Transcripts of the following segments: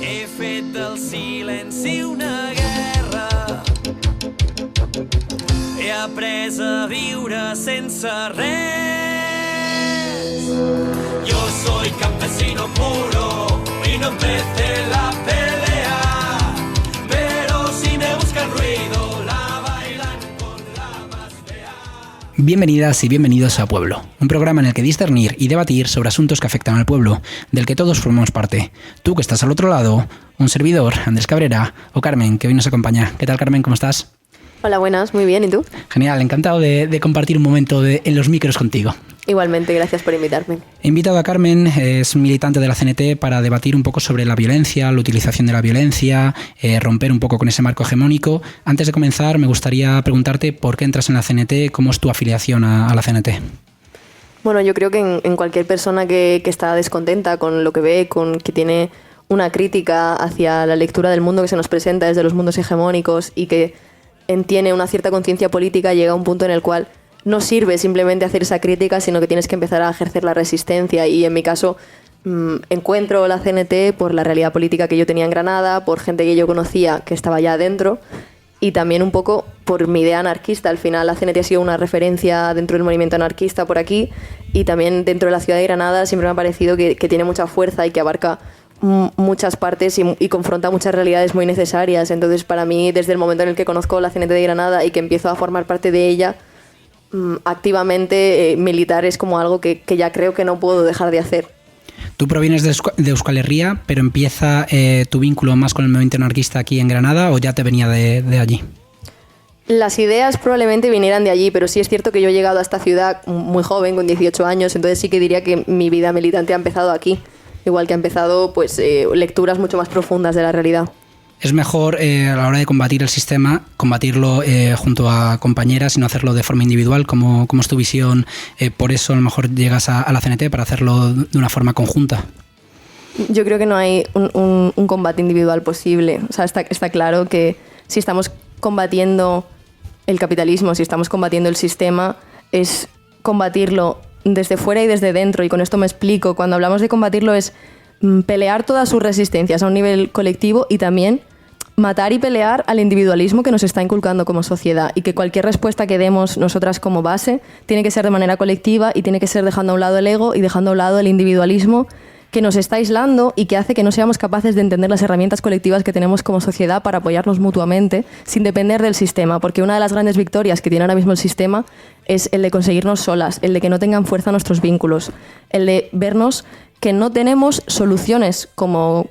He fet del silenci una guerra. He après a viure sense res. Yo soy campesino puro y no empecé la pelea, pero si me buscan ruido la bailan con la más fea. Bienvenidas y bienvenidos a Pueblo, un programa en el que discernir y debatir sobre asuntos que afectan al pueblo, del que todos formamos parte. Tú que estás al otro lado, un servidor, Andrés Cabrera, o Carmen, que hoy nos acompaña. ¿Qué tal, Carmen? ¿Cómo estás? Hola, buenas, muy bien, ¿y tú? Genial, encantado de compartir un momento en los micros contigo. Igualmente, gracias por invitarme. He invitado a Carmen, es militante de la CNT, para debatir un poco sobre la violencia, la utilización de la violencia, romper un poco con ese marco hegemónico. Antes de comenzar, me gustaría preguntarte por qué entras en la CNT, cómo es tu afiliación a la CNT. Bueno, yo creo que en cualquier persona que está descontenta con lo que ve, con que tiene una crítica hacia la lectura del mundo que se nos presenta desde los mundos hegemónicos y que tiene una cierta conciencia política, llega a un punto en el cual no sirve simplemente hacer esa crítica, sino que tienes que empezar a ejercer la resistencia. Y en mi caso, encuentro la CNT por la realidad política que yo tenía en Granada, por gente que yo conocía que estaba ya adentro, y también un poco por mi idea anarquista. Al final la CNT ha sido una referencia dentro del movimiento anarquista por aquí, y también dentro de la ciudad de Granada siempre me ha parecido que tiene mucha fuerza y que abarca muchas partes y confronta muchas realidades muy necesarias. Entonces, para mí, desde el momento en el que conozco la CNT de Granada y que empiezo a formar parte de ella activamente, militar es como algo que ya creo que no puedo dejar de hacer. Tú provienes de Euskal Herria, pero ¿empieza tu vínculo más con el movimiento anarquista aquí en Granada o ya te venía de allí? Las ideas probablemente vinieran de allí, pero sí es cierto que yo he llegado a esta ciudad muy joven, con 18 años, entonces sí que diría que mi vida militante ha empezado aquí. Igual que ha empezado lecturas mucho más profundas de la realidad. Es mejor a la hora de combatir el sistema, combatirlo junto a compañeras y no hacerlo de forma individual. ¿Cómo es tu visión? Por eso a lo mejor llegas a la CNT para hacerlo de una forma conjunta. Yo creo que no hay un combate individual posible. O sea, está claro que si estamos combatiendo el capitalismo, si estamos combatiendo el sistema, es combatirlo desde fuera y desde dentro, y con esto me explico. Cuando hablamos de combatirlo es pelear todas sus resistencias a un nivel colectivo y también matar y pelear al individualismo que nos está inculcando como sociedad, y que cualquier respuesta que demos nosotras como base tiene que ser de manera colectiva y tiene que ser dejando a un lado el ego y dejando a un lado el individualismo que nos está aislando y que hace que no seamos capaces de entender las herramientas colectivas que tenemos como sociedad para apoyarnos mutuamente sin depender del sistema, porque una de las grandes victorias que tiene ahora mismo el sistema es el de conseguirnos solas, el de que no tengan fuerza nuestros vínculos, el de vernos que no tenemos soluciones como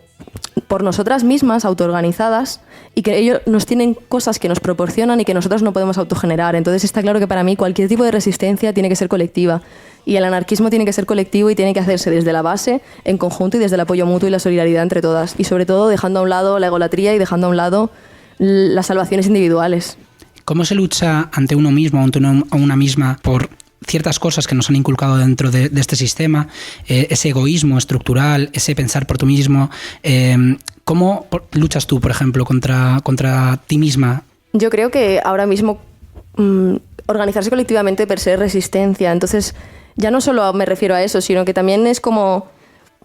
por nosotras mismas, autoorganizadas, y que ellos nos tienen cosas que nos proporcionan y que nosotros no podemos autogenerar. Entonces está claro que para mí cualquier tipo de resistencia tiene que ser colectiva, y el anarquismo tiene que ser colectivo y tiene que hacerse desde la base, en conjunto, y desde el apoyo mutuo y la solidaridad entre todas, y sobre todo dejando a un lado la egolatría y dejando a un lado las salvaciones individuales. ¿Cómo se lucha ante uno mismo, ante una misma, por ciertas cosas que nos han inculcado dentro de este sistema, ese egoísmo estructural, ese pensar por tú mismo? ¿Cómo luchas tú, por ejemplo, contra ti misma? Yo creo que ahora mismo organizarse colectivamente per se es resistencia. Entonces, ya no solo me refiero a eso, sino que también es como...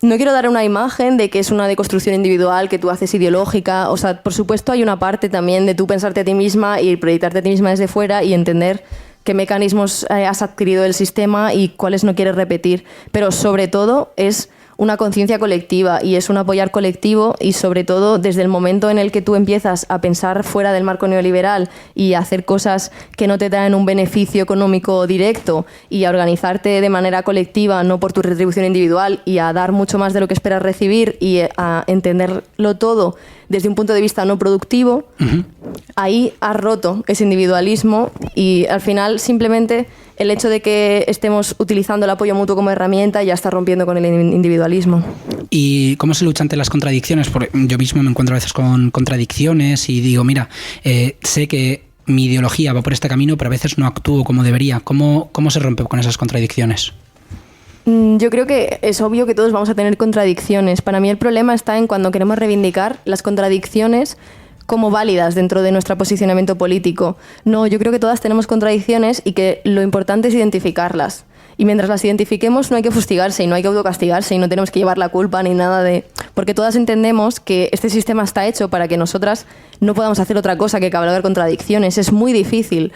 No quiero dar una imagen de que es una deconstrucción individual que tú haces ideológica. O sea, por supuesto hay una parte también de tú pensarte a ti misma y proyectarte a ti misma desde fuera y entender qué mecanismos has adquirido del sistema y cuáles no quieres repetir. Pero sobre todo es una conciencia colectiva y es un apoyar colectivo, y sobre todo desde el momento en el que tú empiezas a pensar fuera del marco neoliberal y a hacer cosas que no te traen un beneficio económico directo y a organizarte de manera colectiva, no por tu retribución individual, y a dar mucho más de lo que esperas recibir y a entenderlo todo desde un punto de vista no productivo, ahí has roto ese individualismo, y al final simplemente el hecho de que estemos utilizando el apoyo mutuo como herramienta ya está rompiendo con el individualismo. ¿Y cómo se lucha ante las contradicciones? Porque yo mismo me encuentro a veces con contradicciones y digo, mira, sé que mi ideología va por este camino, pero a veces no actúo como debería. ¿Cómo se rompe con esas contradicciones? Yo creo que es obvio que todos vamos a tener contradicciones. Para mí el problema está en cuando queremos reivindicar las contradicciones como válidas dentro de nuestro posicionamiento político. No, yo creo que todas tenemos contradicciones y que lo importante es identificarlas. Y mientras las identifiquemos no hay que fustigarse y no hay que autocastigarse y no tenemos que llevar la culpa ni nada de... porque todas entendemos que este sistema está hecho para que nosotras no podamos hacer otra cosa que cabalgar contradicciones. Es muy difícil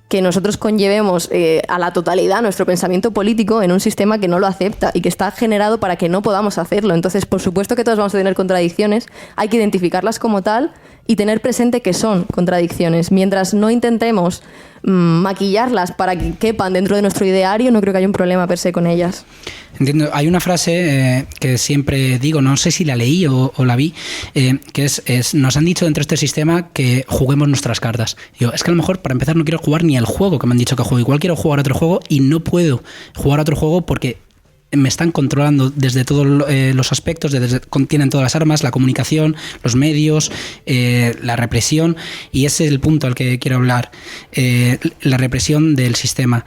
que nosotros conllevemos a la totalidad nuestro pensamiento político en un sistema que no lo acepta y que está generado para que no podamos hacerlo. Entonces, por supuesto que todos vamos a tener contradicciones, hay que identificarlas como tal y tener presente que son contradicciones. Mientras no intentemos maquillarlas para que quepan dentro de nuestro ideario, no creo que haya un problema per se con ellas. Entiendo. Hay una frase que siempre digo, no sé si la leí o la vi, que es nos han dicho dentro de este sistema que juguemos nuestras cartas. Digo, es que a lo mejor para empezar no quiero jugar ni el juego que me han dicho que juego. Igual quiero jugar a otro juego y no puedo jugar a otro juego porque me están controlando desde todos los aspectos, tienen todas las armas, la comunicación, los medios, la represión, y ese es el punto al que quiero hablar, la represión del sistema.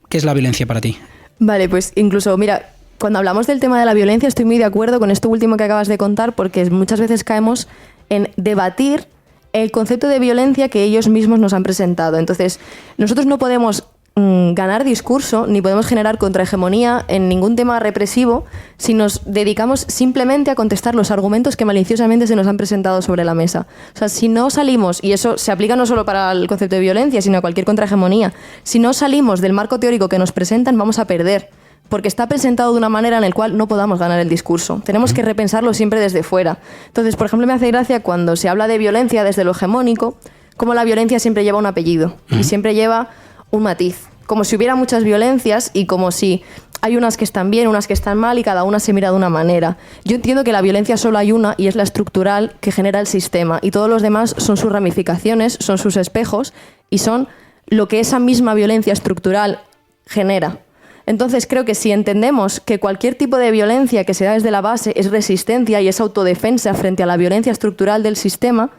¿Qué es la violencia para ti? Vale, pues incluso, mira, cuando hablamos del tema de la violencia estoy muy de acuerdo con esto último que acabas de contar, porque muchas veces caemos en debatir el concepto de violencia que ellos mismos nos han presentado. Entonces, nosotros no podemos ganar discurso ni podemos generar contrahegemonía en ningún tema represivo si nos dedicamos simplemente a contestar los argumentos que maliciosamente se nos han presentado sobre la mesa. O sea, si no salimos, y eso se aplica no solo para el concepto de violencia, sino a cualquier contrahegemonía, si no salimos del marco teórico que nos presentan, vamos a perder, porque está presentado de una manera en la cual no podamos ganar el discurso. Tenemos que repensarlo siempre desde fuera. Entonces, por ejemplo, me hace gracia cuando se habla de violencia desde lo hegemónico, como la violencia siempre lleva un apellido y siempre lleva un matiz, como si hubiera muchas violencias y como si hay unas que están bien, unas que están mal y cada una se mira de una manera. Yo entiendo que la violencia solo hay una y es la estructural que genera el sistema y todos los demás son sus ramificaciones, son sus espejos y son lo que esa misma violencia estructural genera. Entonces creo que si entendemos que cualquier tipo de violencia que se da desde la base es resistencia y es autodefensa frente a la violencia estructural del sistema,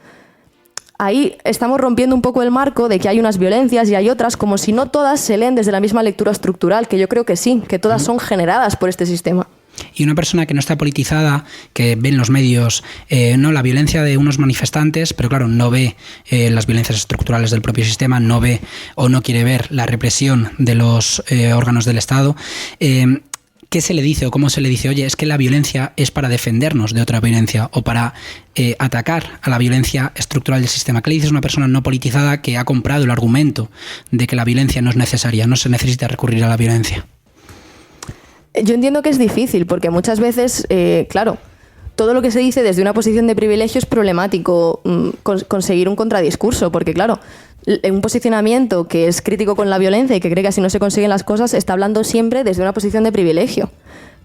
ahí estamos rompiendo un poco el marco de que hay unas violencias y hay otras, como si no todas se leen desde la misma lectura estructural, que yo creo que sí, que todas son generadas por este sistema. Y una persona que no está politizada, que ve en los medios no la violencia de unos manifestantes, pero claro, no ve las violencias estructurales del propio sistema, no ve o no quiere ver la represión de los órganos del Estado, ¿qué se le dice o cómo se le dice? Oye, es que la violencia es para defendernos de otra violencia o para atacar a la violencia estructural del sistema. ¿Qué le dices a una persona no politizada que ha comprado el argumento de que la violencia no es necesaria, no se necesita recurrir a la violencia? Yo entiendo que es difícil porque muchas veces, claro, todo lo que se dice desde una posición de privilegio es problemático conseguir un contradiscurso, porque claro, un posicionamiento que es crítico con la violencia y que cree que así no se consiguen las cosas está hablando siempre desde una posición de privilegio.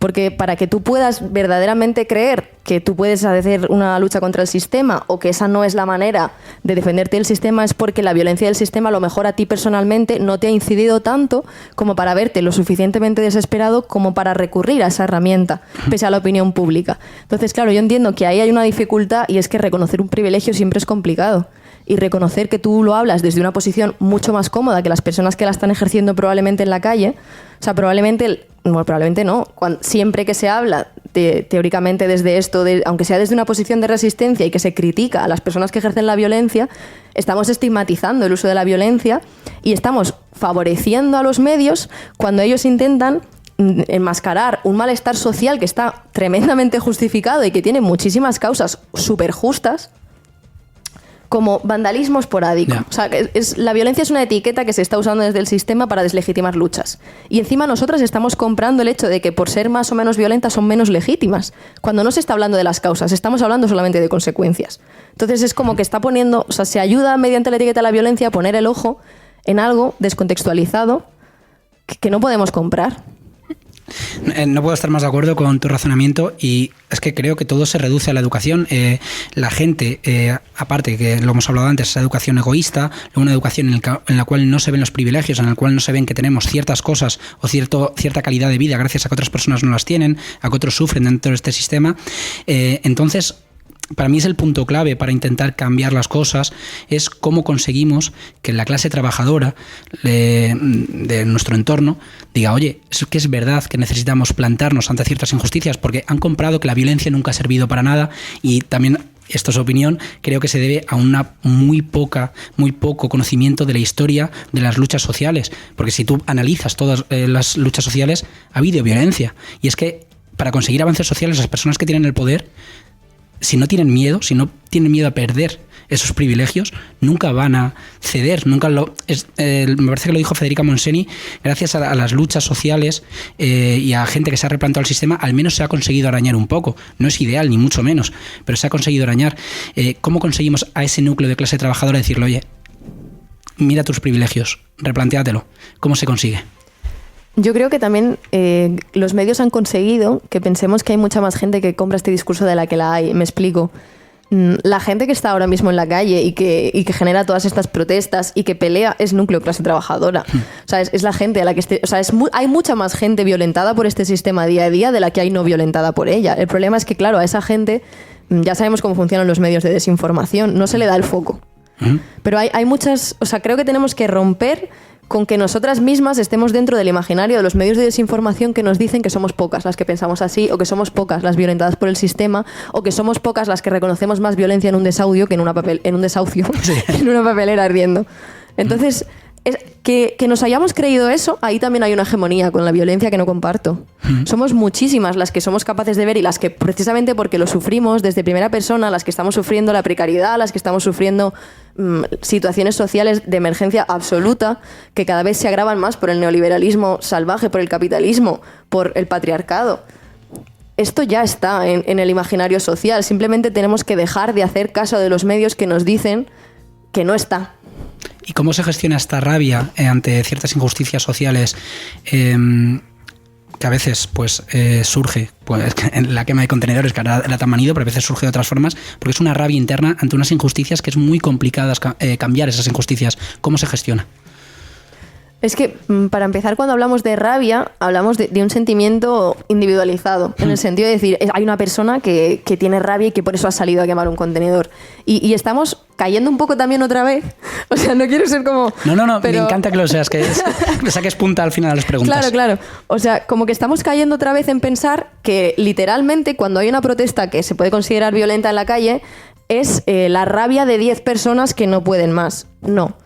Porque para que tú puedas verdaderamente creer que tú puedes hacer una lucha contra el sistema o que esa no es la manera de defenderte del sistema es porque la violencia del sistema a lo mejor a ti personalmente no te ha incidido tanto como para verte lo suficientemente desesperado como para recurrir a esa herramienta, pese a la opinión pública. Entonces, claro, yo entiendo que ahí hay una dificultad y es que reconocer un privilegio siempre es complicado. Y reconocer que tú lo hablas desde una posición mucho más cómoda que las personas que la están ejerciendo probablemente en la calle. O sea, probablemente no. Siempre que se habla teóricamente desde esto, aunque sea desde una posición de resistencia y que se critica a las personas que ejercen la violencia, estamos estigmatizando el uso de la violencia y estamos favoreciendo a los medios cuando ellos intentan enmascarar un malestar social que está tremendamente justificado y que tiene muchísimas causas súper justas, como vandalismo esporádico. Yeah. O sea, la violencia es una etiqueta que se está usando desde el sistema para deslegitimar luchas. Y encima nosotras estamos comprando el hecho de que por ser más o menos violentas son menos legítimas. Cuando no se está hablando de las causas, estamos hablando solamente de consecuencias. Entonces es como que está poniendo, o sea, se ayuda mediante la etiqueta de la violencia a poner el ojo en algo descontextualizado que no podemos comprar. No puedo estar más de acuerdo con tu razonamiento y es que creo que todo se reduce a la educación. La gente, aparte que lo hemos hablado antes, esa educación egoísta, una educación en la cual no se ven los privilegios, en la cual no se ven que tenemos ciertas cosas o cierta calidad de vida gracias a que otras personas no las tienen, a que otros sufren dentro de este sistema. Entonces, para mí es el punto clave para intentar cambiar las cosas, es cómo conseguimos que la clase trabajadora de nuestro entorno diga, oye, es que es verdad que necesitamos plantarnos ante ciertas injusticias porque han comprado que la violencia nunca ha servido para nada y también, esto es opinión, creo que se debe a una muy poco conocimiento de la historia de las luchas sociales, porque si tú analizas todas las luchas sociales ha habido violencia y es que para conseguir avances sociales, las personas que tienen el poder, si no tienen miedo a perder esos privilegios, nunca van a ceder, me parece que lo dijo Federica Monseni, gracias a las luchas sociales y a gente que se ha replanteado el sistema, al menos se ha conseguido arañar un poco. No es ideal, ni mucho menos, pero se ha conseguido arañar. ¿Cómo conseguimos a ese núcleo de clase trabajadora decirle, oye, mira tus privilegios, replantéatelo? ¿Cómo se consigue? Yo creo que también los medios han conseguido que pensemos que hay mucha más gente que compra este discurso de la que la hay. Me explico. La gente que está ahora mismo en la calle y que genera todas estas protestas y que pelea es núcleo clase trabajadora. O sea, es la gente a la que hay mucha más gente violentada por este sistema día a día de la que hay no violentada por ella. El problema es que, claro, a esa gente ya sabemos cómo funcionan los medios de desinformación, no se le da el foco. Pero hay muchas... O sea, creo que tenemos que romper con que nosotras mismas estemos dentro del imaginario de los medios de desinformación que nos dicen que somos pocas las que pensamos así, o que somos pocas las violentadas por el sistema, o que somos pocas las que reconocemos más violencia en un desahucio que en un desahucio, sí, en una papelera ardiendo. Entonces, que nos hayamos creído eso, ahí también hay una hegemonía con la violencia que no comparto. Somos muchísimas las que somos capaces de ver y las que, precisamente porque lo sufrimos desde primera persona, las que estamos sufriendo la precariedad, las que estamos sufriendo situaciones sociales de emergencia absoluta que cada vez se agravan más por el neoliberalismo salvaje, por el capitalismo, por el patriarcado. Esto ya está en el imaginario social. Simplemente tenemos que dejar de hacer caso de los medios que nos dicen que no está. ¿Y cómo se gestiona esta rabia ante ciertas injusticias sociales que a veces pues surge en la quema de contenedores, que ahora la tan manido, pero a veces surge de otras formas, porque es una rabia interna ante unas injusticias que es muy complicado cambiar esas injusticias? ¿Cómo se gestiona? Es que, para empezar, cuando hablamos de rabia, hablamos de un sentimiento individualizado, en el sentido de decir, hay una persona que tiene rabia y que por eso ha salido a quemar un contenedor. Y estamos cayendo un poco también otra vez. O sea, no quiero ser como... No, pero... me encanta que lo seas, que le saques punta al final a las preguntas. Claro. O sea, como que estamos cayendo otra vez en pensar que, literalmente, cuando hay una protesta que se puede considerar violenta en la calle, es la rabia de 10 personas que no pueden más. No.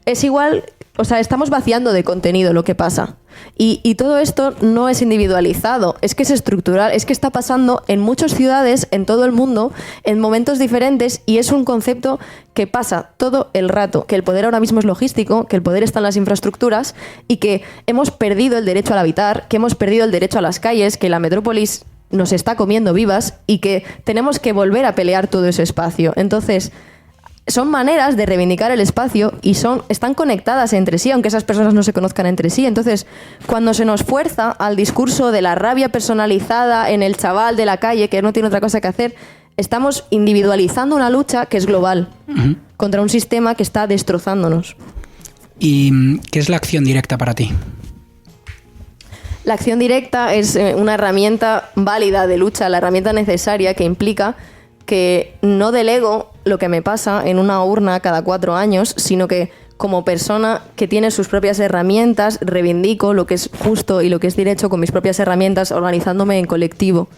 Es igual... O sea, estamos vaciando de contenido lo que pasa. Y todo esto no es individualizado, es que es estructural, es que está pasando en muchas ciudades, en todo el mundo, en momentos diferentes, y es un concepto que pasa todo el rato, que el poder ahora mismo es logístico, que el poder está en las infraestructuras y que hemos perdido el derecho al habitar, que hemos perdido el derecho a las calles, que la metrópolis nos está comiendo vivas y que tenemos que volver a pelear todo ese espacio. Entonces... son maneras de reivindicar el espacio y están conectadas entre sí, aunque esas personas no se conozcan entre sí. Entonces, cuando se nos fuerza al discurso de la rabia personalizada en el chaval de la calle que no tiene otra cosa que hacer, estamos individualizando una lucha que es global contra un sistema que está destrozándonos. ¿Y qué es la acción directa para ti? La acción directa es una herramienta válida de lucha, la herramienta necesaria que implica que no delego lo que me pasa en una urna cada 4 años, sino que como persona que tiene sus propias herramientas, reivindico lo que es justo y lo que es derecho con mis propias herramientas, organizándome en colectivo.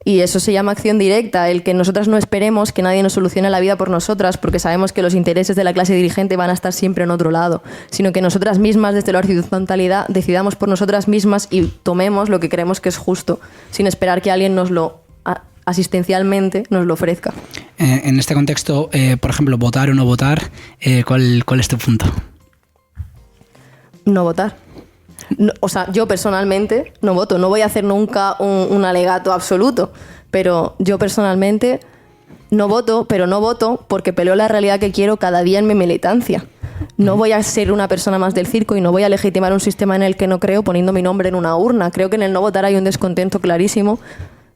Y eso se llama acción directa, el que nosotras no esperemos que nadie nos solucione la vida por nosotras, porque sabemos que los intereses de la clase dirigente van a estar siempre en otro lado, sino que nosotras mismas, desde la horizontalidad, decidamos por nosotras mismas y tomemos lo que creemos que es justo, sin esperar que alguien nos lo asistencialmente nos lo ofrezca. En este contexto, por ejemplo, votar o no votar, ¿cuál es tu punto? No votar. No, o sea, yo personalmente no voto. No voy a hacer nunca un alegato absoluto, pero yo personalmente no voto, pero no voto porque peleo la realidad que quiero cada día en mi militancia. No voy a ser una persona más del circo y no voy a legitimar un sistema en el que no creo poniendo mi nombre en una urna. Creo que en el no votar hay un descontento clarísimo.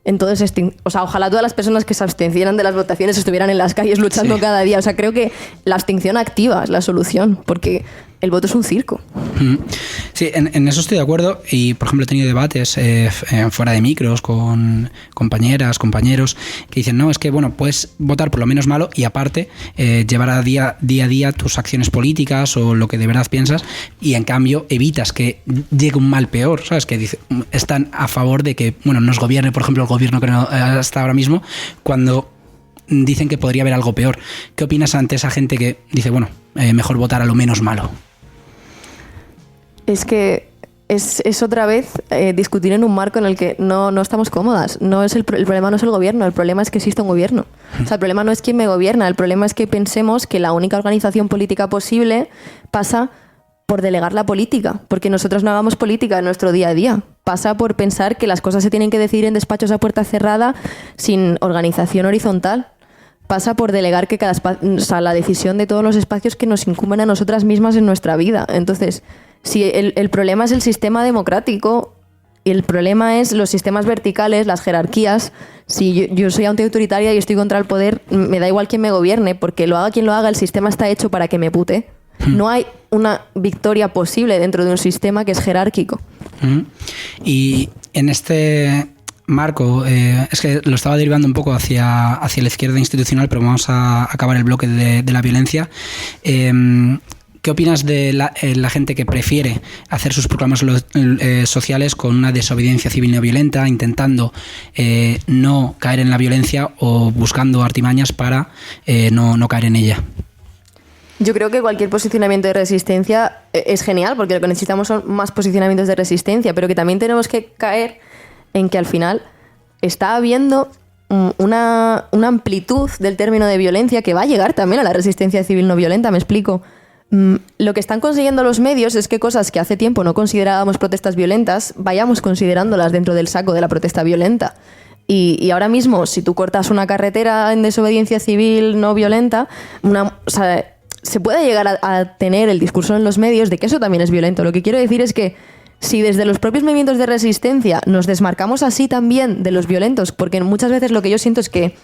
Entonces, o sea, ojalá todas las personas que se abstenieran de las votaciones estuvieran en las calles luchando cada día. O sea, creo que la abstención activa es la solución, porque el voto es un circo. Sí, en eso estoy de acuerdo. Y, por ejemplo, he tenido debates fuera de micros con compañeras, compañeros, que dicen, no, es que, bueno, puedes votar por lo menos malo y, aparte, llevar a día a día tus acciones políticas o lo que de verdad piensas, y, en cambio, evitas que llegue un mal peor, ¿sabes? Que están a favor de que, bueno, nos gobierne, por ejemplo, el gobierno que no está ahora mismo, cuando dicen que podría haber algo peor. ¿Qué opinas ante esa gente que dice, bueno, mejor votar a lo menos malo? Es que es otra vez discutir en un marco en el que no estamos cómodas. No es el problema no es el gobierno, el problema es que existe un gobierno. O sea, el problema no es quién me gobierna, el problema es que pensemos que la única organización política posible pasa por delegar la política, porque nosotros no hagamos política en nuestro día a día. Pasa por pensar que las cosas se tienen que decidir en despachos a puerta cerrada sin organización horizontal. Pasa por delegar que la decisión de todos los espacios que nos incumben a nosotras mismas en nuestra vida. Entonces, si el problema es el sistema democrático, y el problema es los sistemas verticales, las jerarquías, si yo soy antiautoritaria y estoy contra el poder, me da igual quién me gobierne, porque lo haga quien lo haga, el sistema está hecho para que me pute. No hay una victoria posible dentro de un sistema que es jerárquico. Y en este marco, es que lo estaba derivando un poco hacia la izquierda institucional, pero vamos a acabar el bloque de la violencia. ¿Qué opinas de la gente que prefiere hacer sus proclamas sociales con una desobediencia civil no violenta, intentando no caer en la violencia o buscando artimañas para no caer en ella? Yo creo que cualquier posicionamiento de resistencia es genial, porque lo que necesitamos son más posicionamientos de resistencia, pero que también tenemos que caer en que al final está habiendo una amplitud del término de violencia que va a llegar también a la resistencia civil no violenta. Me explico. Lo que están consiguiendo los medios es que cosas que hace tiempo no considerábamos protestas violentas, vayamos considerándolas dentro del saco de la protesta violenta. Y ahora mismo, si tú cortas una carretera en desobediencia civil no violenta, se puede llegar a tener el discurso en los medios de que eso también es violento. Lo que quiero decir es que si desde los propios movimientos de resistencia nos desmarcamos así también de los violentos, porque muchas veces lo que yo siento es que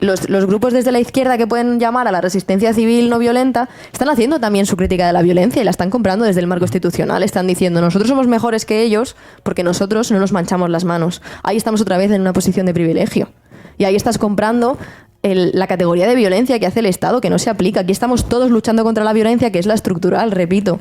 los grupos desde la izquierda que pueden llamar a la resistencia civil no violenta están haciendo también su crítica de la violencia y la están comprando desde el marco institucional. Están diciendo, nosotros somos mejores que ellos porque nosotros no nos manchamos las manos. Ahí estamos otra vez en una posición de privilegio. Y ahí estás comprando la categoría de violencia que hace el Estado, que no se aplica. Aquí estamos todos luchando contra la violencia, que es la estructural, repito.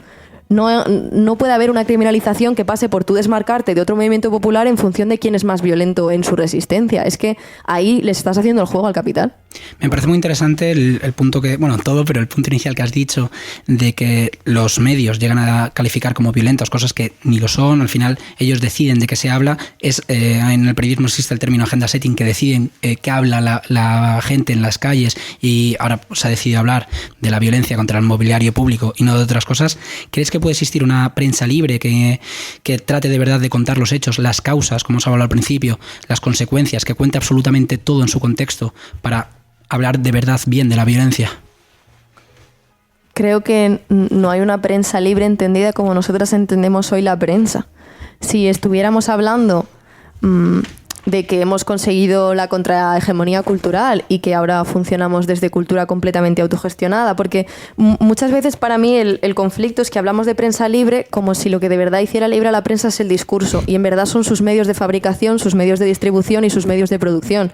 No puede haber una criminalización que pase por tú desmarcarte de otro movimiento popular en función de quién es más violento en su resistencia. Es que ahí les estás haciendo el juego al capital. Me parece muy interesante el punto que, bueno, todo, pero el punto inicial que has dicho de que los medios llegan a calificar como violentos cosas que ni lo son. Al final ellos deciden de qué se habla. En el periodismo existe el término agenda setting, que deciden qué habla la gente en las calles, y ahora se ha decidido hablar de la violencia contra el mobiliario público y no de otras cosas. ¿Crees que puede existir una prensa libre que trate de verdad de contar los hechos, las causas, como os hablado al principio, las consecuencias, que cuente absolutamente todo en su contexto para hablar de verdad bien de la violencia? Creo que no hay una prensa libre entendida como nosotras entendemos hoy la prensa. Si estuviéramos hablando de que hemos conseguido la contrahegemonía cultural y que ahora funcionamos desde cultura completamente autogestionada, porque muchas veces para mí el conflicto es que hablamos de prensa libre como si lo que de verdad hiciera libre a la prensa es el discurso, y en verdad son sus medios de fabricación, sus medios de distribución y sus medios de producción.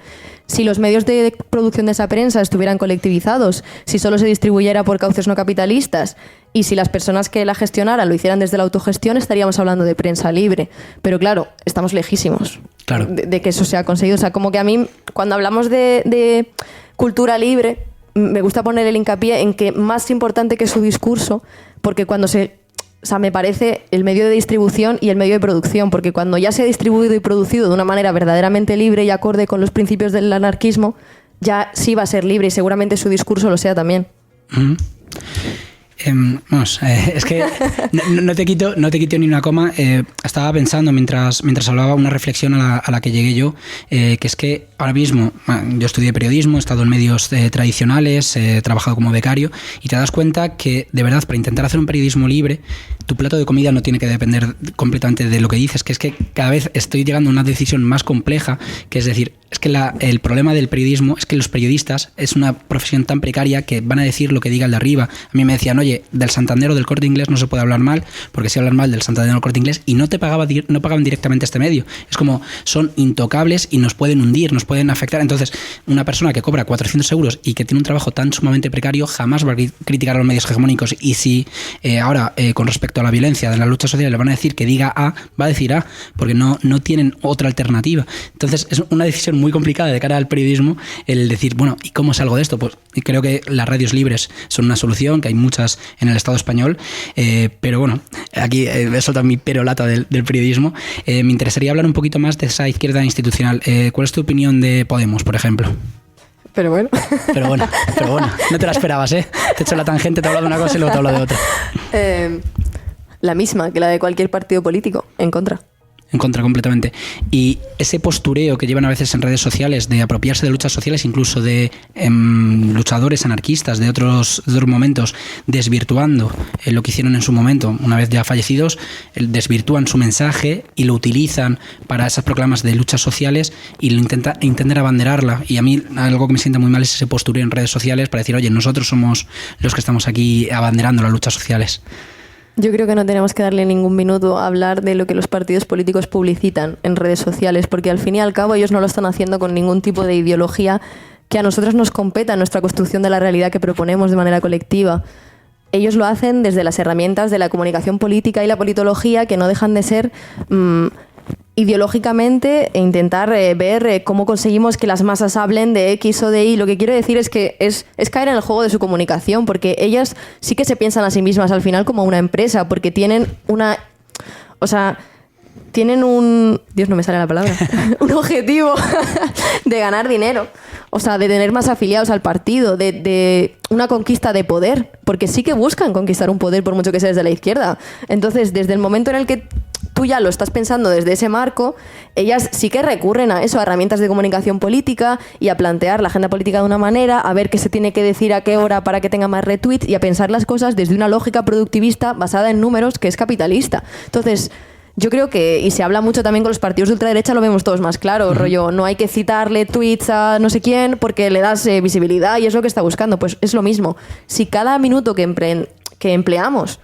Si los medios de producción de esa prensa estuvieran colectivizados, si solo se distribuyera por cauces no capitalistas y si las personas que la gestionaran lo hicieran desde la autogestión, estaríamos hablando de prensa libre. Pero claro, estamos lejísimos de que eso sea conseguido. O sea, como que a mí, cuando hablamos de cultura libre, me gusta poner el hincapié en que más importante que su discurso, porque cuando me parece el medio de distribución y el medio de producción, porque cuando ya se ha distribuido y producido de una manera verdaderamente libre y acorde con los principios del anarquismo, ya sí va a ser libre y seguramente su discurso lo sea también. Es que no te quito ni una coma. Estaba pensando mientras hablaba una reflexión a la que llegué yo, que es que ahora mismo yo estudié periodismo, he estado en medios tradicionales, he trabajado como becario, y te das cuenta que de verdad para intentar hacer un periodismo libre, tu plato de comida no tiene que depender completamente de lo que dices, que es que cada vez estoy llegando a una decisión más compleja, que es decir, es que el problema del periodismo es que los periodistas es una profesión tan precaria que van a decir lo que diga el de arriba. A mí me decían, oye, del Santander o del Corte Inglés no se puede hablar mal, porque si hablan mal del Santander o del Corte Inglés, y no pagaban directamente este medio. Es como, son intocables y nos pueden hundir, nos pueden afectar. Entonces, una persona que cobra 400 euros y que tiene un trabajo tan sumamente precario jamás va a criticar a los medios hegemónicos. Y si ahora, con respecto a la violencia de la lucha social, le van a decir que diga A, va a decir A, porque no tienen otra alternativa. Entonces, es una decisión muy complicada de cara al periodismo el decir, bueno, ¿y cómo salgo de esto? Pues creo que las radios libres son una solución, que hay muchas en el Estado español, pero bueno, aquí he soltado mi perolata del periodismo. Me interesaría hablar un poquito más de esa izquierda institucional. ¿Cuál es tu opinión de Podemos, por ejemplo? Pero bueno, no te la esperabas, ¿eh? Te he hecho la tangente, te he hablado de una cosa y luego te he hablado de otra. La misma que la de cualquier partido político, en contra. En contra, completamente. Y ese postureo que llevan a veces en redes sociales de apropiarse de luchas sociales, incluso de luchadores anarquistas de otros momentos, desvirtuando lo que hicieron en su momento, una vez ya fallecidos, desvirtúan su mensaje y lo utilizan para esas proclamas de luchas sociales y intentan abanderarla. Y a mí algo que me sienta muy mal es ese postureo en redes sociales para decir, oye, nosotros somos los que estamos aquí abanderando las luchas sociales. Yo creo que no tenemos que darle ningún minuto a hablar de lo que los partidos políticos publicitan en redes sociales, porque al fin y al cabo ellos no lo están haciendo con ningún tipo de ideología que a nosotros nos competa en nuestra construcción de la realidad que proponemos de manera colectiva. Ellos lo hacen desde las herramientas de la comunicación política y la politología, que no dejan de ser ideológicamente intentar ver cómo conseguimos que las masas hablen de X o de Y. Lo que quiero decir es que es caer en el juego de su comunicación, porque ellas sí que se piensan a sí mismas al final como una empresa, porque tienen tienen un... Dios, no me sale la palabra. Un objetivo de ganar dinero. O sea, de tener más afiliados al partido, de una conquista de poder, porque sí que buscan conquistar un poder por mucho que sea desde la izquierda. Entonces, desde el momento en el que tú ya lo estás pensando desde ese marco, ellas sí que recurren a eso, a herramientas de comunicación política y a plantear la agenda política de una manera, a ver qué se tiene que decir a qué hora para que tenga más retweets y a pensar las cosas desde una lógica productivista basada en números que es capitalista. Entonces, yo creo que, y se habla mucho también con los partidos de ultraderecha, lo vemos todos más claro, rollo, no hay que citarle tweets a no sé quién porque le das visibilidad y es lo que está buscando. Pues es lo mismo. Si cada minuto que empleamos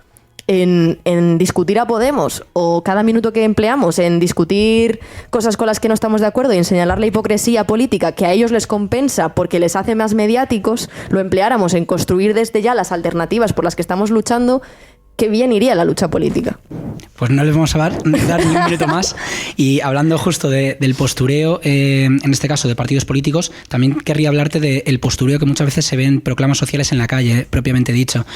en discutir a Podemos, o cada minuto que empleamos en discutir cosas con las que no estamos de acuerdo y en señalar la hipocresía política que a ellos les compensa porque les hace más mediáticos, lo empleáramos en construir desde ya las alternativas por las que estamos luchando, qué bien iría la lucha política. Pues no les vamos a dar ni un minuto más. Y hablando justo del postureo, en este caso de partidos políticos, también querría hablarte del postureo que muchas veces se ve en proclamas sociales en la calle, propiamente dicho.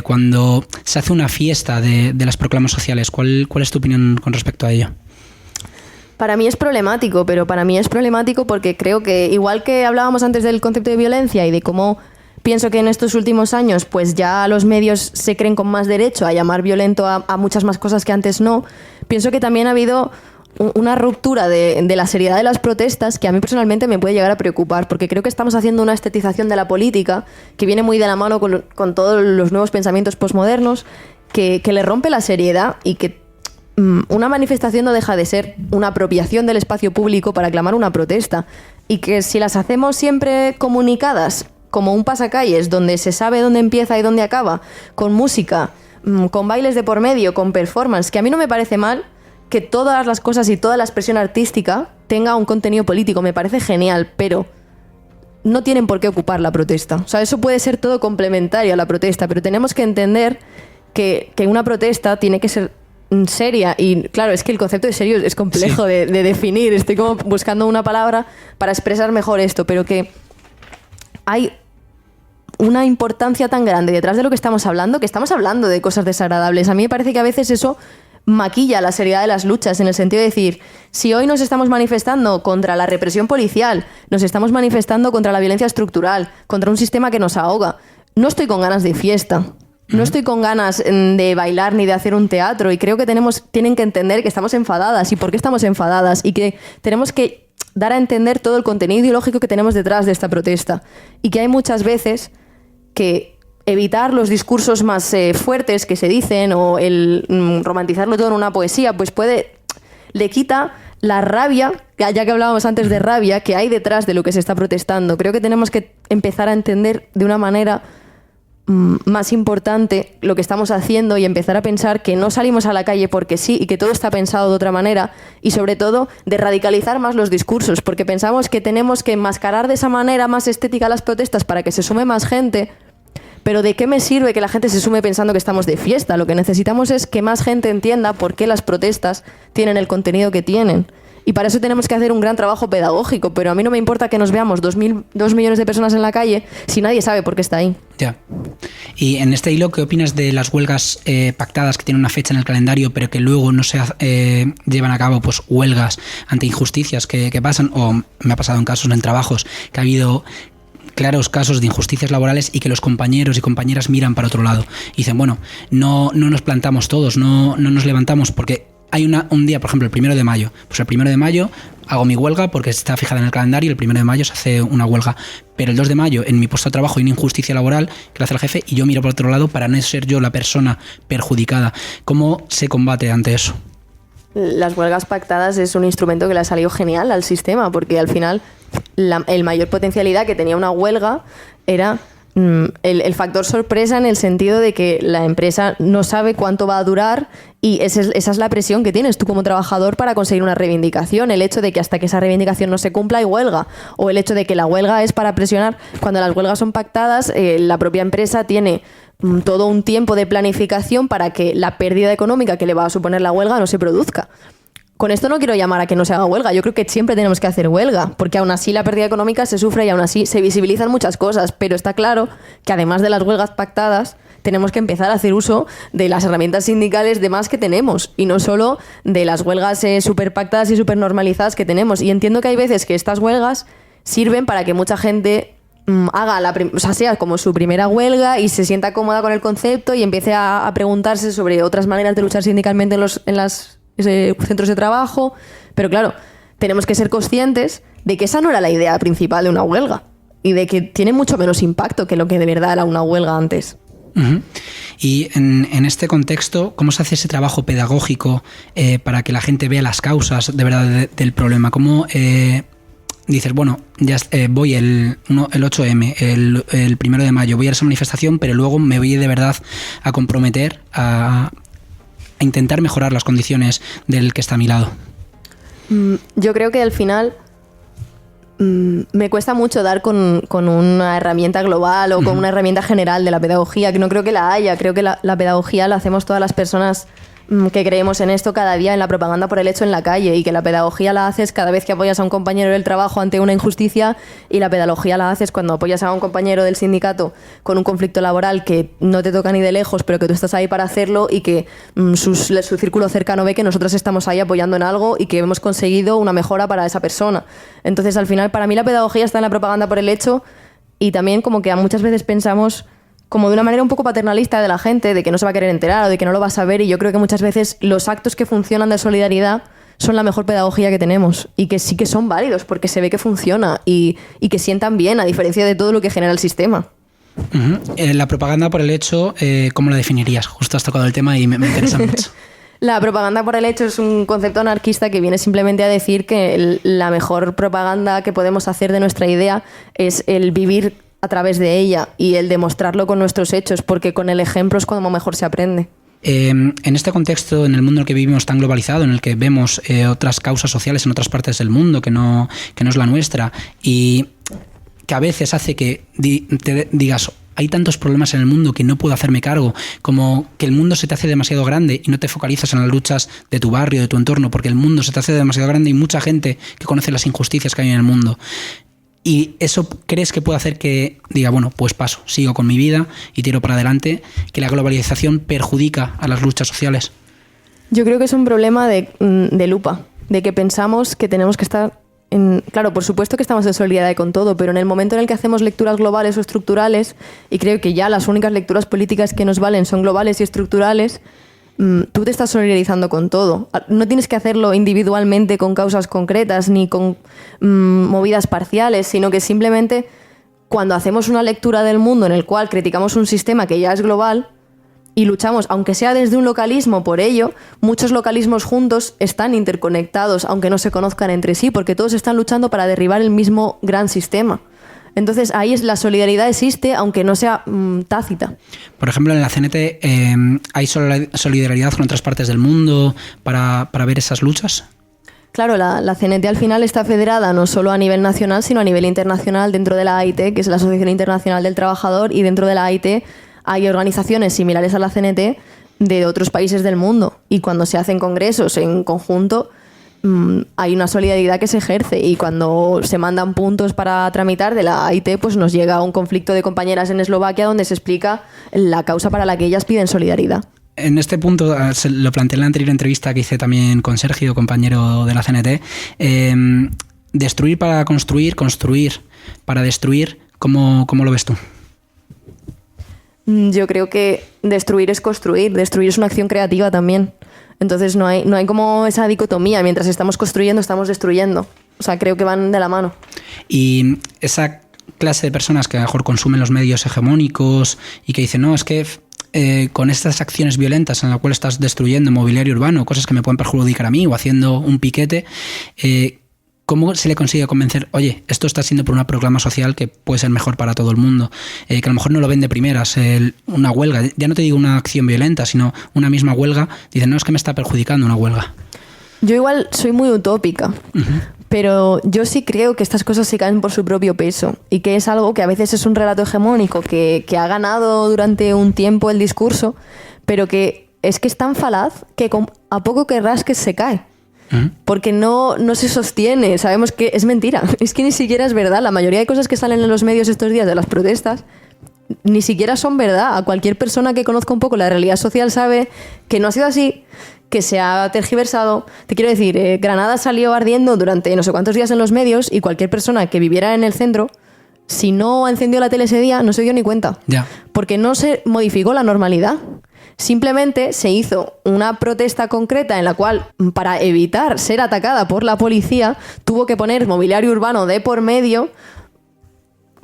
Cuando se hace una fiesta de las proclamas sociales, ¿cuál es tu opinión con respecto a ello? Para mí es problemático, pero para mí es problemático porque creo que, igual que hablábamos antes del concepto de violencia y de cómo pienso que en estos últimos años pues ya los medios se creen con más derecho a llamar violento a muchas más cosas que antes no, pienso que también ha habido una ruptura de la seriedad de las protestas que a mí personalmente me puede llegar a preocupar, porque creo que estamos haciendo una estetización de la política que viene muy de la mano con todos los nuevos pensamientos posmodernos, que le rompe la seriedad y que una manifestación no deja de ser una apropiación del espacio público para clamar una protesta, y que si las hacemos siempre comunicadas como un pasacalles donde se sabe dónde empieza y dónde acaba, con música, con bailes de por medio, con performance, que a mí no me parece mal que todas las cosas y toda la expresión artística tenga un contenido político, me parece genial, pero no tienen por qué ocupar la protesta. O sea, eso puede ser todo complementario a la protesta, pero tenemos que entender que una protesta tiene que ser seria, y claro, es que el concepto de serio es complejo de definir, estoy como buscando una palabra para expresar mejor esto, pero que hay una importancia tan grande detrás de lo que estamos hablando, que estamos hablando de cosas desagradables. A mí me parece que a veces eso maquilla la seriedad de las luchas, en el sentido de decir, si hoy nos estamos manifestando contra la represión policial, nos estamos manifestando contra la violencia estructural, contra un sistema que nos ahoga, no estoy con ganas de fiesta, no estoy con ganas de bailar ni de hacer un teatro, y creo que tienen que entender que estamos enfadadas y por qué estamos enfadadas, y que tenemos que dar a entender todo el contenido ideológico que tenemos detrás de esta protesta, y que hay muchas veces que evitar los discursos más fuertes que se dicen, o el romantizarlo todo en una poesía, pues le quita la rabia, ya que hablábamos antes de rabia, que hay detrás de lo que se está protestando. Creo que tenemos que empezar a entender de una manera más importante lo que estamos haciendo y empezar a pensar que no salimos a la calle porque sí y que todo está pensado de otra manera, y sobre todo de radicalizar más los discursos, porque pensamos que tenemos que enmascarar de esa manera más estética las protestas para que se sume más gente. Pero ¿de qué me sirve que la gente se sume pensando que estamos de fiesta? Lo que necesitamos es que más gente entienda por qué las protestas tienen el contenido que tienen. Y para eso tenemos que hacer un gran trabajo pedagógico, pero a mí no me importa que nos veamos 2 millones de personas en la calle si nadie sabe por qué está ahí. Ya. Y en este hilo, ¿qué opinas de las huelgas pactadas que tienen una fecha en el calendario, pero que luego no se llevan a cabo, pues huelgas ante injusticias que pasan? O me ha pasado en casos en trabajos que ha habido claros casos de injusticias laborales y que los compañeros y compañeras miran para otro lado y dicen, bueno, no nos plantamos todos, no nos levantamos porque hay un día, por ejemplo, el 1 de mayo. Pues el 1 de mayo hago mi huelga porque está fijada en el calendario y el 1 de mayo se hace una huelga. Pero el 2 de mayo, en mi puesto de trabajo, hay una injusticia laboral que lo hace el jefe y yo miro por otro lado para no ser yo la persona perjudicada. ¿Cómo se combate ante eso? Las huelgas pactadas es un instrumento que le ha salido genial al sistema, porque al final el mayor potencialidad que tenía una huelga era el factor sorpresa, en el sentido de que la empresa no sabe cuánto va a durar y esa es la presión que tienes tú como trabajador para conseguir una reivindicación. El hecho de que hasta que esa reivindicación no se cumpla hay huelga, o el hecho de que la huelga es para presionar. Cuando las huelgas son pactadas, la propia empresa tiene todo un tiempo de planificación para que la pérdida económica que le va a suponer la huelga no se produzca. Con esto no quiero llamar a que no se haga huelga. Yo creo que siempre tenemos que hacer huelga, porque aún así la pérdida económica se sufre y aún así se visibilizan muchas cosas. Pero está claro que además de las huelgas pactadas, tenemos que empezar a hacer uso de las herramientas sindicales de más que tenemos, y no solo de las huelgas súper pactadas y súper normalizadas que tenemos. Y entiendo que hay veces que estas huelgas sirven para que mucha gente haga sea como su primera huelga y se sienta cómoda con el concepto y empiece a preguntarse sobre otras maneras de luchar sindicalmente en las centros de trabajo. Pero claro, tenemos que ser conscientes de que esa no era la idea principal de una huelga y de que tiene mucho menos impacto que lo que de verdad era una huelga antes. Uh-huh. Y en este contexto, ¿cómo se hace ese trabajo pedagógico para que la gente vea las causas de verdad del problema? ¿Cómo dices, bueno, ya voy el 8M, el 1 de mayo, voy a esa manifestación, pero luego me voy de verdad a comprometer a intentar mejorar las condiciones del que está a mi lado? Yo creo que al final me cuesta mucho dar con una herramienta global o con una herramienta general de la pedagogía, que no creo que la haya. Creo que la pedagogía la hacemos todas las personas que creemos en esto cada día, en la propaganda por el hecho en la calle, y que la pedagogía la haces cada vez que apoyas a un compañero del trabajo ante una injusticia, y la pedagogía la haces cuando apoyas a un compañero del sindicato con un conflicto laboral que no te toca ni de lejos, pero que tú estás ahí para hacerlo, y que su círculo cercano ve que nosotros estamos ahí apoyando en algo y que hemos conseguido una mejora para esa persona. Entonces, al final, para mí la pedagogía está en la propaganda por el hecho, y también como que muchas veces pensamos como de una manera un poco paternalista de la gente, de que no se va a querer enterar o de que no lo va a saber, y yo creo que muchas veces los actos que funcionan de solidaridad son la mejor pedagogía que tenemos, y que sí que son válidos porque se ve que funciona y que sientan bien, a diferencia de todo lo que genera el sistema. Uh-huh. La propaganda por el hecho, ¿cómo la definirías? Justo has tocado el tema y me interesa mucho. La propaganda por el hecho es un concepto anarquista que viene simplemente a decir que la mejor propaganda que podemos hacer de nuestra idea es el vivir a través de ella y el demostrarlo con nuestros hechos, porque con el ejemplo es cuando mejor se aprende. En este contexto, en el mundo en el que vivimos tan globalizado, en el que vemos otras causas sociales en otras partes del mundo que no es la nuestra, y que a veces hace que te digas, hay tantos problemas en el mundo que no puedo hacerme cargo, como que el mundo se te hace demasiado grande y no te focalizas en las luchas de tu barrio, de tu entorno, porque el mundo se te hace demasiado grande y mucha gente que conoce las injusticias que hay en el mundo. ¿Y eso crees que puede hacer que diga, bueno, pues paso, sigo con mi vida y tiro para adelante, que la globalización perjudica a las luchas sociales? Yo creo que es un problema de lupa, de que pensamos que tenemos que estar claro, por supuesto que estamos en solidaridad con todo, pero en el momento en el que hacemos lecturas globales o estructurales, y creo que ya las únicas lecturas políticas que nos valen son globales y estructurales, tú te estás solidarizando con todo. No tienes que hacerlo individualmente con causas concretas ni con movidas parciales, sino que simplemente cuando hacemos una lectura del mundo en el cual criticamos un sistema que ya es global y luchamos, aunque sea desde un localismo por ello, muchos localismos juntos están interconectados, aunque no se conozcan entre sí, porque todos están luchando para derribar el mismo gran sistema. Entonces ahí la solidaridad existe, aunque no sea tácita. Por ejemplo, en la CNT ¿hay solidaridad con otras partes del mundo para ver esas luchas? Claro, la CNT al final está federada no solo a nivel nacional, sino a nivel internacional dentro de la AIT, que es la Asociación Internacional del Trabajador, y dentro de la AIT hay organizaciones similares a la CNT de otros países del mundo. Y cuando se hacen congresos en conjunto, hay una solidaridad que se ejerce, y cuando se mandan puntos para tramitar de la AIT, pues nos llega un conflicto de compañeras en Eslovaquia donde se explica la causa para la que ellas piden solidaridad. En este punto, lo planteé en la anterior entrevista que hice también con Sergio, compañero de la CNT, destruir para construir, construir para destruir, ¿cómo lo ves tú? Yo creo que destruir es construir es una acción creativa también. Entonces no hay como esa dicotomía, mientras estamos construyendo, estamos destruyendo. O sea, creo que van de la mano. Y esa clase de personas que a lo mejor consumen los medios hegemónicos y que dicen, no, es que con estas acciones violentas en las cuales estás destruyendo mobiliario urbano, cosas que me pueden perjudicar a mí, o haciendo un piquete, ¿cómo se le consigue convencer? Oye, esto está siendo por una proclama social que puede ser mejor para todo el mundo, que a lo mejor no lo ven de primeras, una huelga, ya no te digo una acción violenta, sino una misma huelga, dicen, no, es que me está perjudicando una huelga. Yo igual soy muy utópica, pero yo sí creo que estas cosas se caen por su propio peso, y que es algo que a veces es un relato hegemónico que ha ganado durante un tiempo el discurso, pero que es tan falaz que a poco que rasques se cae. Porque no se sostiene, sabemos que es mentira, es que ni siquiera es verdad. La mayoría de cosas que salen en los medios estos días de las protestas ni siquiera son verdad. A cualquier persona que conozca un poco la realidad social sabe que no ha sido así, que se ha tergiversado. Te quiero decir, Granada salió ardiendo durante no sé cuántos días en los medios, y cualquier persona que viviera en el centro, si no encendió la tele ese día, no se dio ni cuenta. Ya. Porque no se modificó la normalidad. Simplemente se hizo una protesta concreta en la cual, para evitar ser atacada por la policía, tuvo que poner mobiliario urbano de por medio,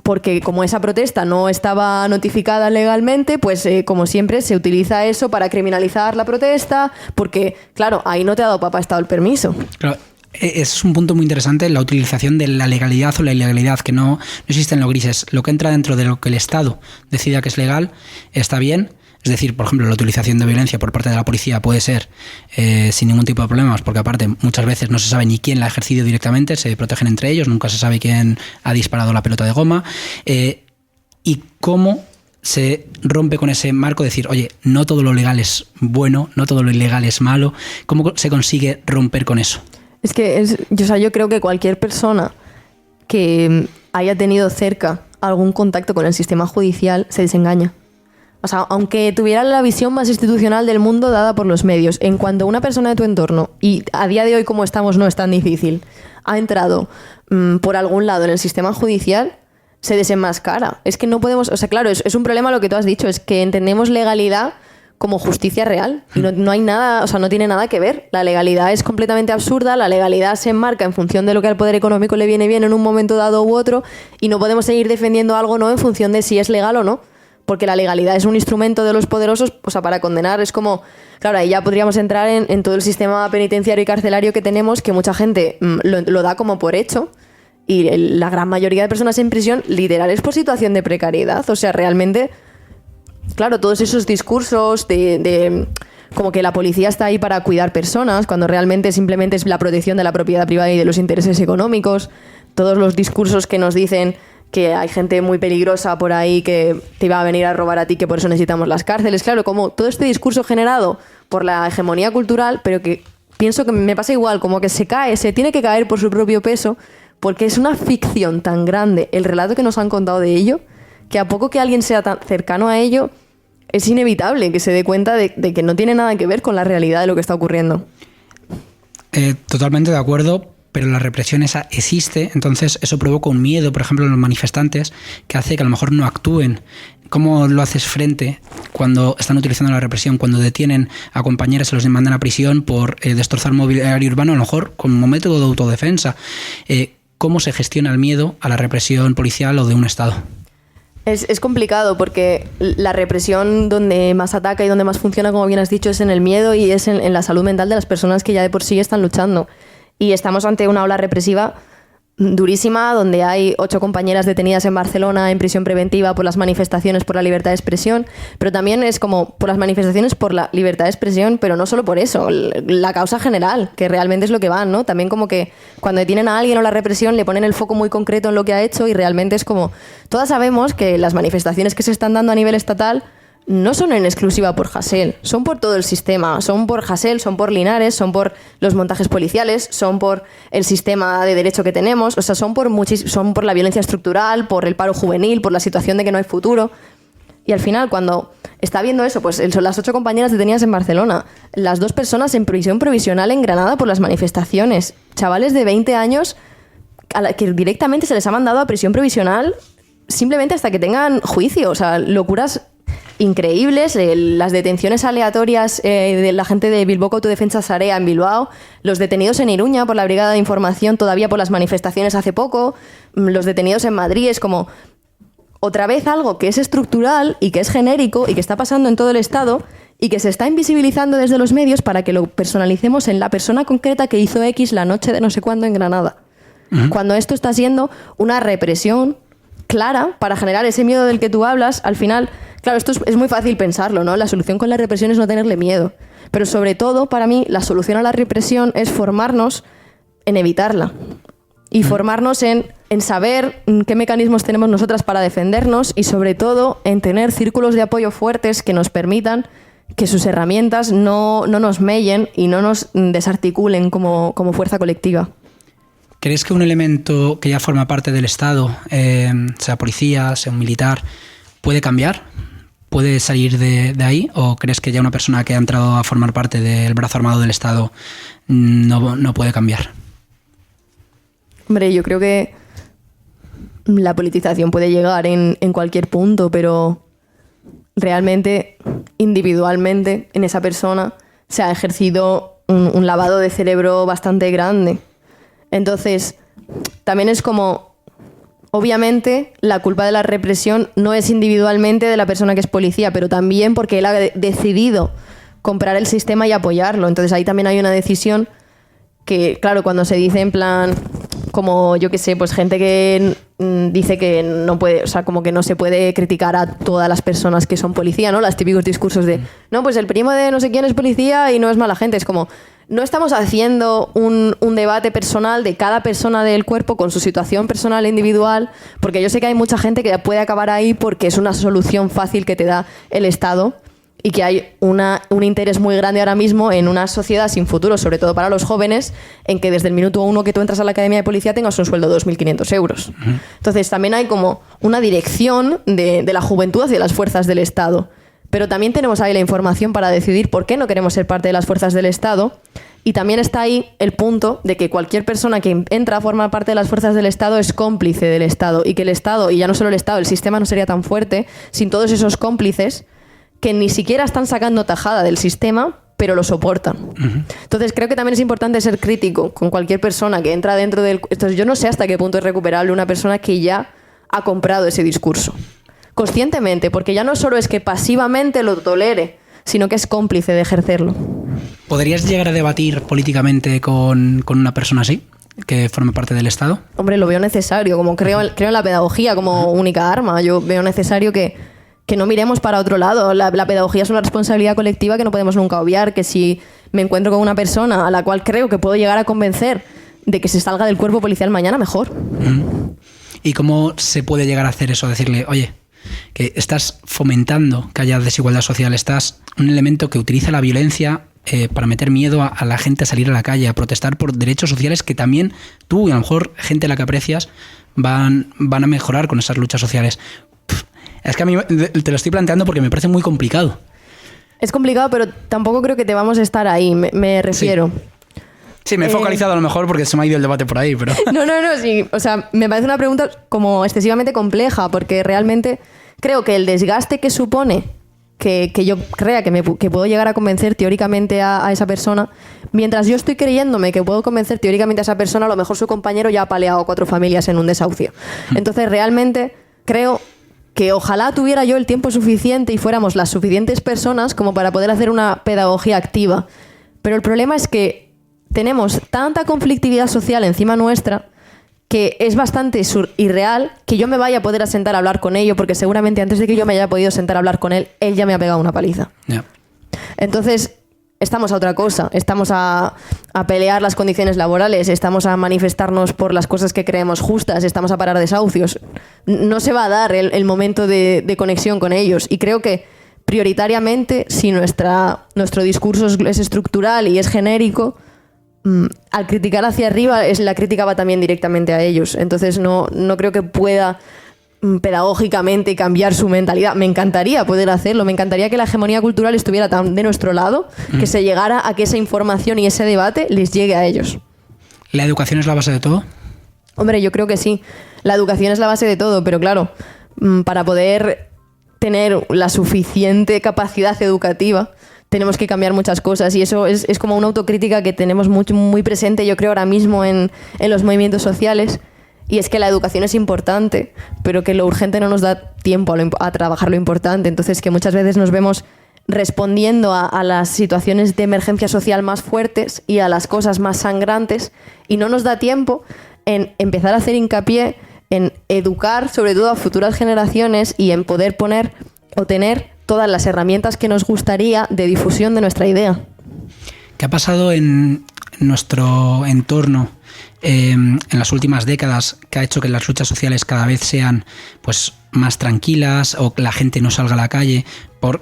porque como esa protesta no estaba notificada legalmente, pues como siempre se utiliza eso para criminalizar la protesta, porque claro, ahí no te ha dado papá Estado el permiso. Claro. Es un punto muy interesante, la utilización de la legalidad o la ilegalidad, que no existen los grises. Lo que entra dentro de lo que el Estado decida que es legal está bien. Es decir, por ejemplo, la utilización de violencia por parte de la policía puede ser sin ningún tipo de problemas, porque aparte muchas veces no se sabe ni quién la ha ejercido directamente, se protegen entre ellos, nunca se sabe quién ha disparado la pelota de goma. Y cómo se rompe con ese marco de decir, oye, no todo lo legal es bueno, no todo lo ilegal es malo. ¿Cómo se consigue romper con eso? Es que yo creo que cualquier persona que haya tenido cerca algún contacto con el sistema judicial se desengaña. O sea, aunque tuviera la visión más institucional del mundo dada por los medios, en cuanto una persona de tu entorno, y a día de hoy como estamos no es tan difícil, ha entrado por algún lado en el sistema judicial, se desenmascara. Es que no podemos... O sea, claro, es un problema lo que tú has dicho, es que entendemos legalidad como justicia real, y no hay nada, o sea, no tiene nada que ver. La legalidad es completamente absurda, la legalidad se enmarca en función de lo que al poder económico le viene bien en un momento dado u otro, y no podemos seguir defendiendo algo no en función de si es legal o no. Porque la legalidad es un instrumento de los poderosos, o sea, para condenar. Es como, claro, ahí ya podríamos entrar en todo el sistema penitenciario y carcelario que tenemos, que mucha gente lo da como por hecho, y la gran mayoría de personas en prisión literal es por situación de precariedad. O sea, realmente, claro, todos esos discursos de como que la policía está ahí para cuidar personas, cuando realmente simplemente es la protección de la propiedad privada y de los intereses económicos. Todos los discursos que nos dicen que hay gente muy peligrosa por ahí que te iba a venir a robar a ti, que por eso necesitamos las cárceles. Claro, como todo este discurso generado por la hegemonía cultural, pero que pienso que me pasa igual, como que se tiene que caer por su propio peso, porque es una ficción tan grande el relato que nos han contado de ello, que a poco que alguien sea tan cercano a ello, es inevitable que se dé cuenta de que no tiene nada que ver con la realidad de lo que está ocurriendo. Totalmente de acuerdo. Pero la represión esa existe, entonces eso provoca un miedo, por ejemplo, en los manifestantes, que hace que a lo mejor no actúen. ¿Cómo lo haces frente cuando están utilizando la represión, cuando detienen a compañeras y los mandan a prisión por destrozar mobiliario urbano, a lo mejor como método de autodefensa? ¿Cómo se gestiona el miedo a la represión policial o de un Estado? Es complicado porque la represión donde más ataca y donde más funciona, como bien has dicho, es en el miedo y es en la salud mental de las personas que ya de por sí están luchando. Y estamos ante una ola represiva durísima, donde hay 8 compañeras detenidas en Barcelona en prisión preventiva por las manifestaciones por la libertad de expresión, pero también es como por las manifestaciones por la libertad de expresión, pero no solo por eso, la causa general, que realmente es lo que van, ¿no? También como que cuando detienen a alguien o la represión le ponen el foco muy concreto en lo que ha hecho y realmente es como, todas sabemos que las manifestaciones que se están dando a nivel estatal no son en exclusiva por Hasél, son por todo el sistema, son por Hasél, son por Linares, son por los montajes policiales, son por el sistema de derecho que tenemos, o sea, son por la violencia estructural, por el paro juvenil, por la situación de que no hay futuro. Y al final, cuando está viendo eso, pues son las 8 compañeras detenidas en Barcelona, las 2 personas en prisión provisional en Granada por las manifestaciones, chavales de 20 años que directamente se les ha mandado a prisión provisional simplemente hasta que tengan juicio, o sea, locuras increíbles, las detenciones aleatorias de la gente de Bilboko Autodefensa Sarea en Bilbao, los detenidos en Iruña por la Brigada de Información todavía por las manifestaciones hace poco, los detenidos en Madrid, es como otra vez algo que es estructural y que es genérico y que está pasando en todo el Estado y que se está invisibilizando desde los medios para que lo personalicemos en la persona concreta que hizo X la noche de no sé cuándo en Granada. Cuando esto está siendo una represión clara para generar ese miedo del que tú hablas, al final, claro, esto es muy fácil pensarlo, ¿no? La solución con la represión es no tenerle miedo. Pero sobre todo, para mí, la solución a la represión es formarnos en evitarla. Y formarnos en saber qué mecanismos tenemos nosotras para defendernos y sobre todo en tener círculos de apoyo fuertes que nos permitan que sus herramientas no nos mellen y no nos desarticulen como fuerza colectiva. ¿Crees que un elemento que ya forma parte del Estado, sea policía, sea un militar, puede cambiar? ¿Puede salir de ahí? ¿O crees que ya una persona que ha entrado a formar parte del brazo armado del Estado no puede cambiar? Hombre, yo creo que la politización puede llegar en cualquier punto, pero realmente, individualmente, en esa persona se ha ejercido un lavado de cerebro bastante grande. Entonces, también es como, obviamente, la culpa de la represión no es individualmente de la persona que es policía, pero también porque él ha decidido comprar el sistema y apoyarlo. Entonces ahí también hay una decisión que, claro, cuando se dice en plan, como yo qué sé, pues gente que dice que no puede, o sea, como que no se puede criticar a todas las personas que son policía, ¿no? Los típicos discursos de, no, pues el primo de no sé quién es policía y no es mala gente. Es como, no estamos haciendo un debate personal de cada persona del cuerpo con su situación personal e individual, porque yo sé que hay mucha gente que puede acabar ahí porque es una solución fácil que te da el Estado y que hay un interés muy grande ahora mismo en una sociedad sin futuro, sobre todo para los jóvenes, en que desde el minuto 1 que tú entras a la academia de policía tengas un sueldo de 2.500 euros. Entonces también hay como una dirección de la juventud hacia las fuerzas del Estado. Pero también tenemos ahí la información para decidir por qué no queremos ser parte de las fuerzas del Estado. Y también está ahí el punto de que cualquier persona que entra a formar parte de las fuerzas del Estado es cómplice del Estado. Y que el Estado, y ya no solo el Estado, el sistema no sería tan fuerte sin todos esos cómplices que ni siquiera están sacando tajada del sistema, pero lo soportan. Entonces creo que también es importante ser crítico con cualquier persona que entra dentro del... Entonces yo no sé hasta qué punto es recuperable una persona que ya ha comprado ese discurso. Conscientemente, porque ya no solo es que pasivamente lo tolere, sino que es cómplice de ejercerlo. ¿Podrías llegar a debatir políticamente con una persona así, que forme parte del Estado? Hombre, lo veo necesario, como creo en la pedagogía como única arma. Yo veo necesario que no miremos para otro lado. La pedagogía es una responsabilidad colectiva que no podemos nunca obviar, que si me encuentro con una persona a la cual creo que puedo llegar a convencer de que se salga del cuerpo policial mañana, mejor. ¿Y cómo se puede llegar a hacer eso? Decirle, oye, que estás fomentando que haya desigualdad social, estás un elemento que utiliza la violencia para meter miedo a la gente a salir a la calle, a protestar por derechos sociales que también tú y a lo mejor gente a la que aprecias van a mejorar con esas luchas sociales. Es que a mí te lo estoy planteando porque me parece muy complicado. Es complicado, pero tampoco creo que te vamos a estar ahí, me refiero. Sí, me he focalizado a lo mejor porque se me ha ido el debate por ahí, pero... No, sí. O sea, me parece una pregunta como excesivamente compleja, porque realmente creo que el desgaste que supone que yo crea que puedo llegar a convencer teóricamente a esa persona, mientras yo estoy creyéndome que puedo convencer teóricamente a esa persona, a lo mejor su compañero ya ha paleado 4 familias en un desahucio. Entonces, realmente creo que ojalá tuviera yo el tiempo suficiente y fuéramos las suficientes personas como para poder hacer una pedagogía activa. Pero el problema es que tenemos tanta conflictividad social encima nuestra que es bastante irreal que yo me vaya a poder sentar a hablar con ello, porque seguramente antes de que yo me haya podido sentar a hablar con él, él ya me ha pegado una paliza. Yeah. Entonces, estamos a otra cosa, estamos a pelear las condiciones laborales, estamos a manifestarnos por las cosas que creemos justas, estamos a parar desahucios. No se va a dar el momento de conexión con ellos, y creo que prioritariamente, si nuestro discurso es estructural y es genérico, al criticar hacia arriba, la crítica va también directamente a ellos. Entonces no creo que pueda pedagógicamente cambiar su mentalidad. Me encantaría poder hacerlo, me encantaría que la hegemonía cultural estuviera tan de nuestro lado, que se llegara a que esa información y ese debate les llegue a ellos. ¿La educación es la base de todo? Hombre, yo creo que sí. La educación es la base de todo, pero claro, para poder tener la suficiente capacidad educativa, tenemos que cambiar muchas cosas, y eso es como una autocrítica que tenemos muy presente, yo creo, ahora mismo en los movimientos sociales. Y es que la educación es importante, pero que lo urgente no nos da tiempo a trabajar lo importante. Entonces, que muchas veces nos vemos respondiendo a las situaciones de emergencia social más fuertes y a las cosas más sangrantes, y no nos da tiempo en empezar a hacer hincapié en educar, sobre todo a futuras generaciones, y en poder poner o tener todas las herramientas que nos gustaría de difusión de nuestra idea. ¿Qué ha pasado en nuestro entorno en las últimas décadas que ha hecho que las luchas sociales cada vez sean pues más tranquilas, o que la gente no salga a la calle?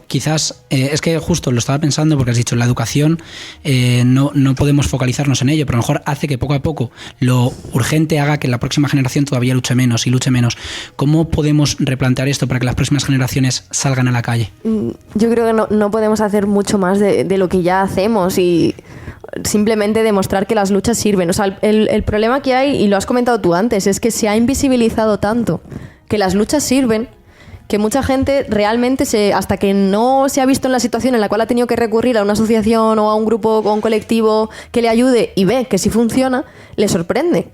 Quizás, es que justo lo estaba pensando porque has dicho, la educación no podemos focalizarnos en ello, pero a lo mejor hace que poco a poco lo urgente haga que la próxima generación todavía luche menos y luche menos. ¿Cómo podemos replantear esto para que las próximas generaciones salgan a la calle? Yo creo que no podemos hacer mucho más de lo que ya hacemos, y simplemente demostrar que las luchas sirven. O sea, el problema que hay, y lo has comentado tú antes, es que se ha invisibilizado tanto que las luchas sirven, que mucha gente realmente, hasta que no se ha visto en la situación en la cual ha tenido que recurrir a una asociación o a un grupo o a un colectivo que le ayude y ve que sí funciona, le sorprende.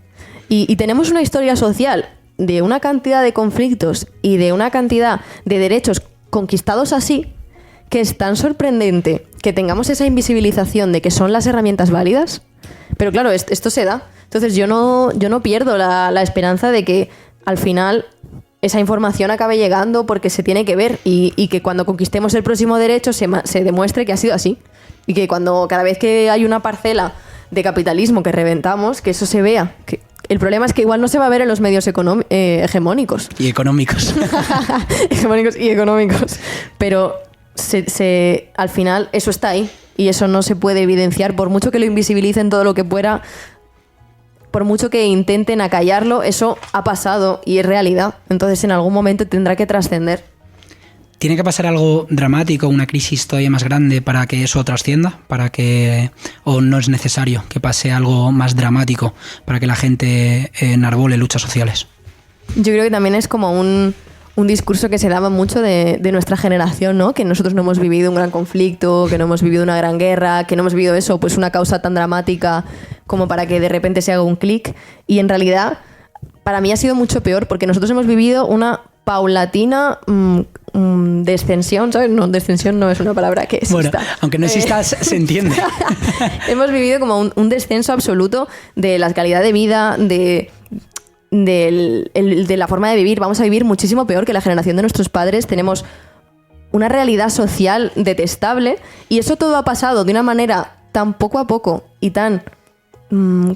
Y tenemos una historia social de una cantidad de conflictos y de una cantidad de derechos conquistados así, que es tan sorprendente que tengamos esa invisibilización de que son las herramientas válidas. Pero claro, esto se da. Entonces yo no pierdo la esperanza de que al final esa información acabe llegando, porque se tiene que ver, y que cuando conquistemos el próximo derecho se demuestre que ha sido así, y que cada vez que hay una parcela de capitalismo que reventamos, que eso se vea. El problema es que igual no se va a ver en los medios hegemónicos. Y económicos. Hegemónicos y económicos. Pero al final eso está ahí, y eso no se puede evidenciar, por mucho que lo invisibilicen todo lo que pueda. Por mucho que intenten acallarlo, eso ha pasado y es realidad. Entonces, en algún momento tendrá que trascender. ¿Tiene que pasar algo dramático, una crisis todavía más grande para que eso trascienda? ¿O no es necesario que pase algo más dramático para que la gente enarbole luchas sociales? Yo creo que también es como un discurso que se daba mucho de nuestra generación, ¿no? Que nosotros no hemos vivido un gran conflicto, que no hemos vivido una gran guerra, que no hemos vivido eso, pues una causa tan dramática como para que de repente se haga un clic. Y en realidad, para mí ha sido mucho peor, porque nosotros hemos vivido una paulatina descensión, ¿sabes? No, descensión no es una palabra que exista. Bueno, aunque no exista, se entiende. Hemos vivido como un descenso absoluto de la calidad de vida, de la forma de vivir. Vamos a vivir muchísimo peor que la generación de nuestros padres. Tenemos una realidad social detestable, y eso todo ha pasado de una manera tan poco a poco y tan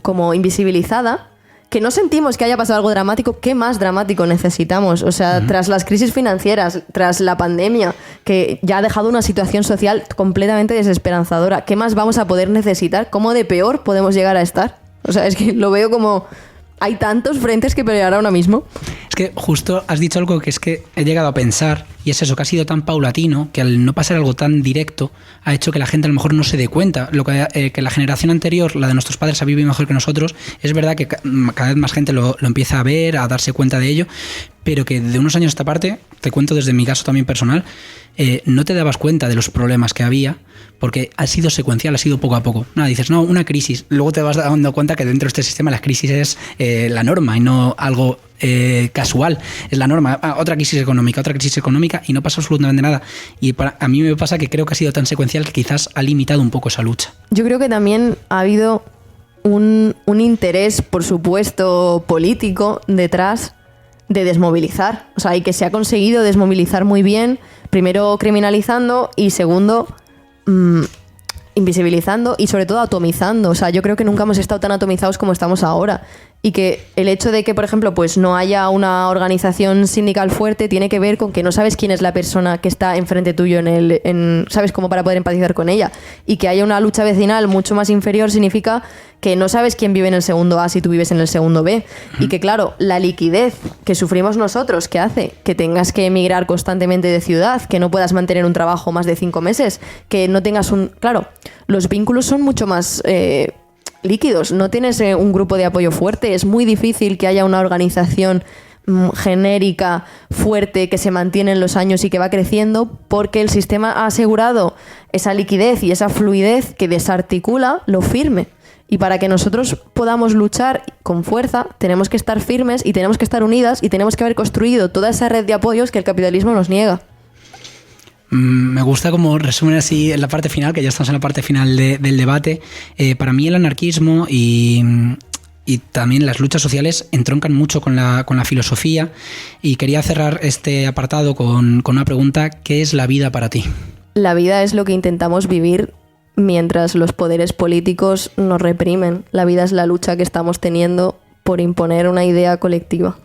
como invisibilizada, que no sentimos que haya pasado algo dramático. ¿Qué más dramático necesitamos? O sea, tras las crisis financieras, tras la pandemia, que ya ha dejado una situación social completamente desesperanzadora, ¿qué más vamos a poder necesitar? ¿Cómo de peor podemos llegar a estar? O sea, es que lo veo como... Hay tantos frentes que pelear ahora mismo. Es que justo has dicho algo que es que he llegado a pensar, y es eso, que ha sido tan paulatino, que al no pasar algo tan directo ha hecho que la gente a lo mejor no se dé cuenta. Que la generación anterior, la de nuestros padres, ha vivido mejor que nosotros. Es verdad que cada vez más gente lo empieza a ver, a darse cuenta de ello, pero que de unos años a esta parte, te cuento desde mi caso también personal, no te dabas cuenta de los problemas que había, porque ha sido secuencial, ha sido poco a poco. Dices, no, una crisis. Luego te vas dando cuenta que dentro de este sistema la crisis es la norma y no algo casual. Es la norma. Otra crisis económica, y no pasa absolutamente nada. Y a mí me pasa que creo que ha sido tan secuencial que quizás ha limitado un poco esa lucha. Yo creo que también ha habido un interés, por supuesto, político detrás de desmovilizar. O sea, y que se ha conseguido desmovilizar muy bien, primero criminalizando y segundo invisibilizando y sobre todo atomizando. O sea, yo creo que nunca hemos estado tan atomizados como estamos ahora. Y que el hecho de que, por ejemplo, pues no haya una organización sindical fuerte tiene que ver con que no sabes quién es la persona que está enfrente tuyo sabes, como para poder empatizar con ella. Y que haya una lucha vecinal mucho más inferior significa que no sabes quién vive en el segundo A si tú vives en el segundo B. Y que, claro, la liquidez que sufrimos nosotros, que hace que tengas que emigrar constantemente de ciudad, que no puedas mantener un trabajo más de 5 meses, que no tengas Claro, los vínculos son mucho más líquidos, no tienes un grupo de apoyo fuerte, es muy difícil que haya una organización genérica, fuerte, que se mantiene en los años y que va creciendo, porque el sistema ha asegurado esa liquidez y esa fluidez que desarticula lo firme. Y para que nosotros podamos luchar con fuerza, tenemos que estar firmes y tenemos que estar unidas y tenemos que haber construido toda esa red de apoyos que el capitalismo nos niega. Me gusta como resumen así en la parte final, que ya estamos en la parte final del debate. Para mí el anarquismo y también las luchas sociales entroncan mucho con la filosofía, y quería cerrar este apartado con una pregunta: ¿qué es la vida para ti? La vida es lo que intentamos vivir mientras los poderes políticos nos reprimen. La vida es la lucha que estamos teniendo por imponer una idea colectiva.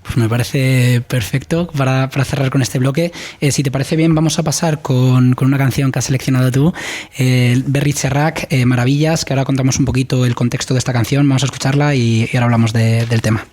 Pues me parece perfecto para cerrar con este bloque. Si te parece bien, vamos a pasar con una canción que has seleccionado tú, Berry Serrac, Maravillas, que ahora contamos un poquito el contexto de esta canción. Vamos a escucharla y ahora hablamos del tema.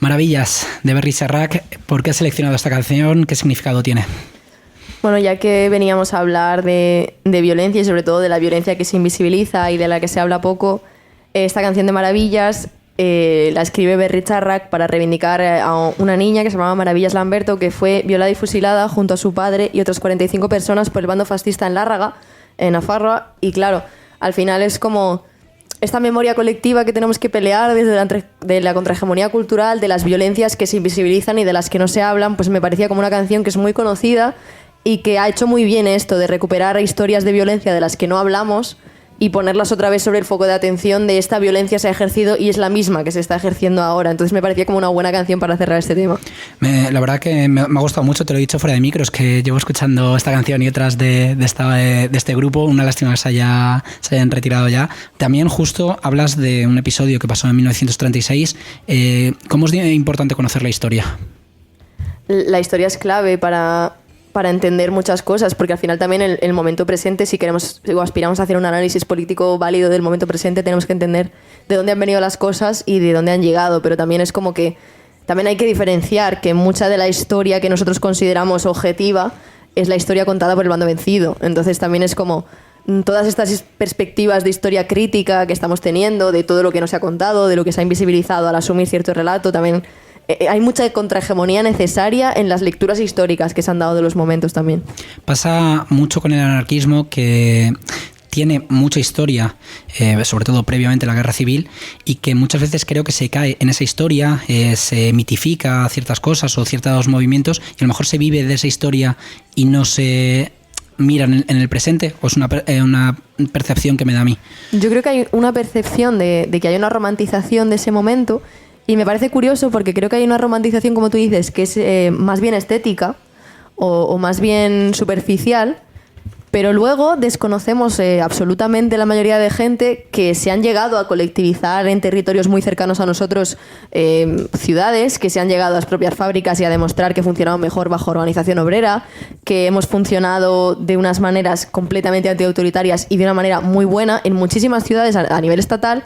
Maravillas, de Berry Serrac. ¿Por qué has seleccionado esta canción? ¿Qué significado tiene? Bueno, ya que veníamos a hablar de violencia y sobre todo de la violencia que se invisibiliza y de la que se habla poco, esta canción de Maravillas la escribe Berry Serrac para reivindicar a una niña que se llamaba Maravillas Lamberto, que fue violada y fusilada junto a su padre y otras 45 personas por el bando fascista en Lárraga, en Nafarroa. Y claro, al final es como esta memoria colectiva que tenemos que pelear desde la contrahegemonía cultural, de las violencias que se invisibilizan y de las que no se hablan. Pues me parecía como una canción que es muy conocida y que ha hecho muy bien esto de recuperar historias de violencia de las que no hablamos y ponerlas otra vez sobre el foco de atención de esta violencia se ha ejercido y es la misma que se está ejerciendo ahora. Entonces me parecía como una buena canción para cerrar este tema. La verdad que me ha gustado mucho, te lo he dicho fuera de micros, que llevo escuchando esta canción y otras de este grupo. Una lástima que se hayan retirado ya. También justo hablas de un episodio que pasó en 1936. ¿Cómo es importante conocer la historia? La historia es clave para entender muchas cosas, porque al final también el momento presente, si queremos o aspiramos a hacer un análisis político válido del momento presente, tenemos que entender de dónde han venido las cosas y de dónde han llegado, pero también es como que también hay que diferenciar que mucha de la historia que nosotros consideramos objetiva es la historia contada por el bando vencido. Entonces también es como todas estas perspectivas de historia crítica que estamos teniendo, de todo lo que no se ha contado, de lo que se ha invisibilizado al asumir cierto relato, también hay mucha contrahegemonía necesaria en las lecturas históricas que se han dado de los momentos también. Pasa mucho con el anarquismo que tiene mucha historia, sobre todo previamente a la guerra civil, y que muchas veces creo que se cae en esa historia, se mitifica ciertas cosas o ciertos movimientos y a lo mejor se vive de esa historia y no se mira en el presente, o es una percepción que me da a mí. Yo creo que hay una percepción de que hay una romantización de ese momento. Y me parece curioso porque creo que hay una romantización, como tú dices, que es más bien estética o más bien superficial, pero luego desconocemos absolutamente la mayoría de gente que se han llegado a colectivizar en territorios muy cercanos a nosotros, ciudades, que se han llegado a las propias fábricas y a demostrar que funcionaban mejor bajo organización obrera, que hemos funcionado de unas maneras completamente antiautoritarias y de una manera muy buena en muchísimas ciudades a nivel estatal.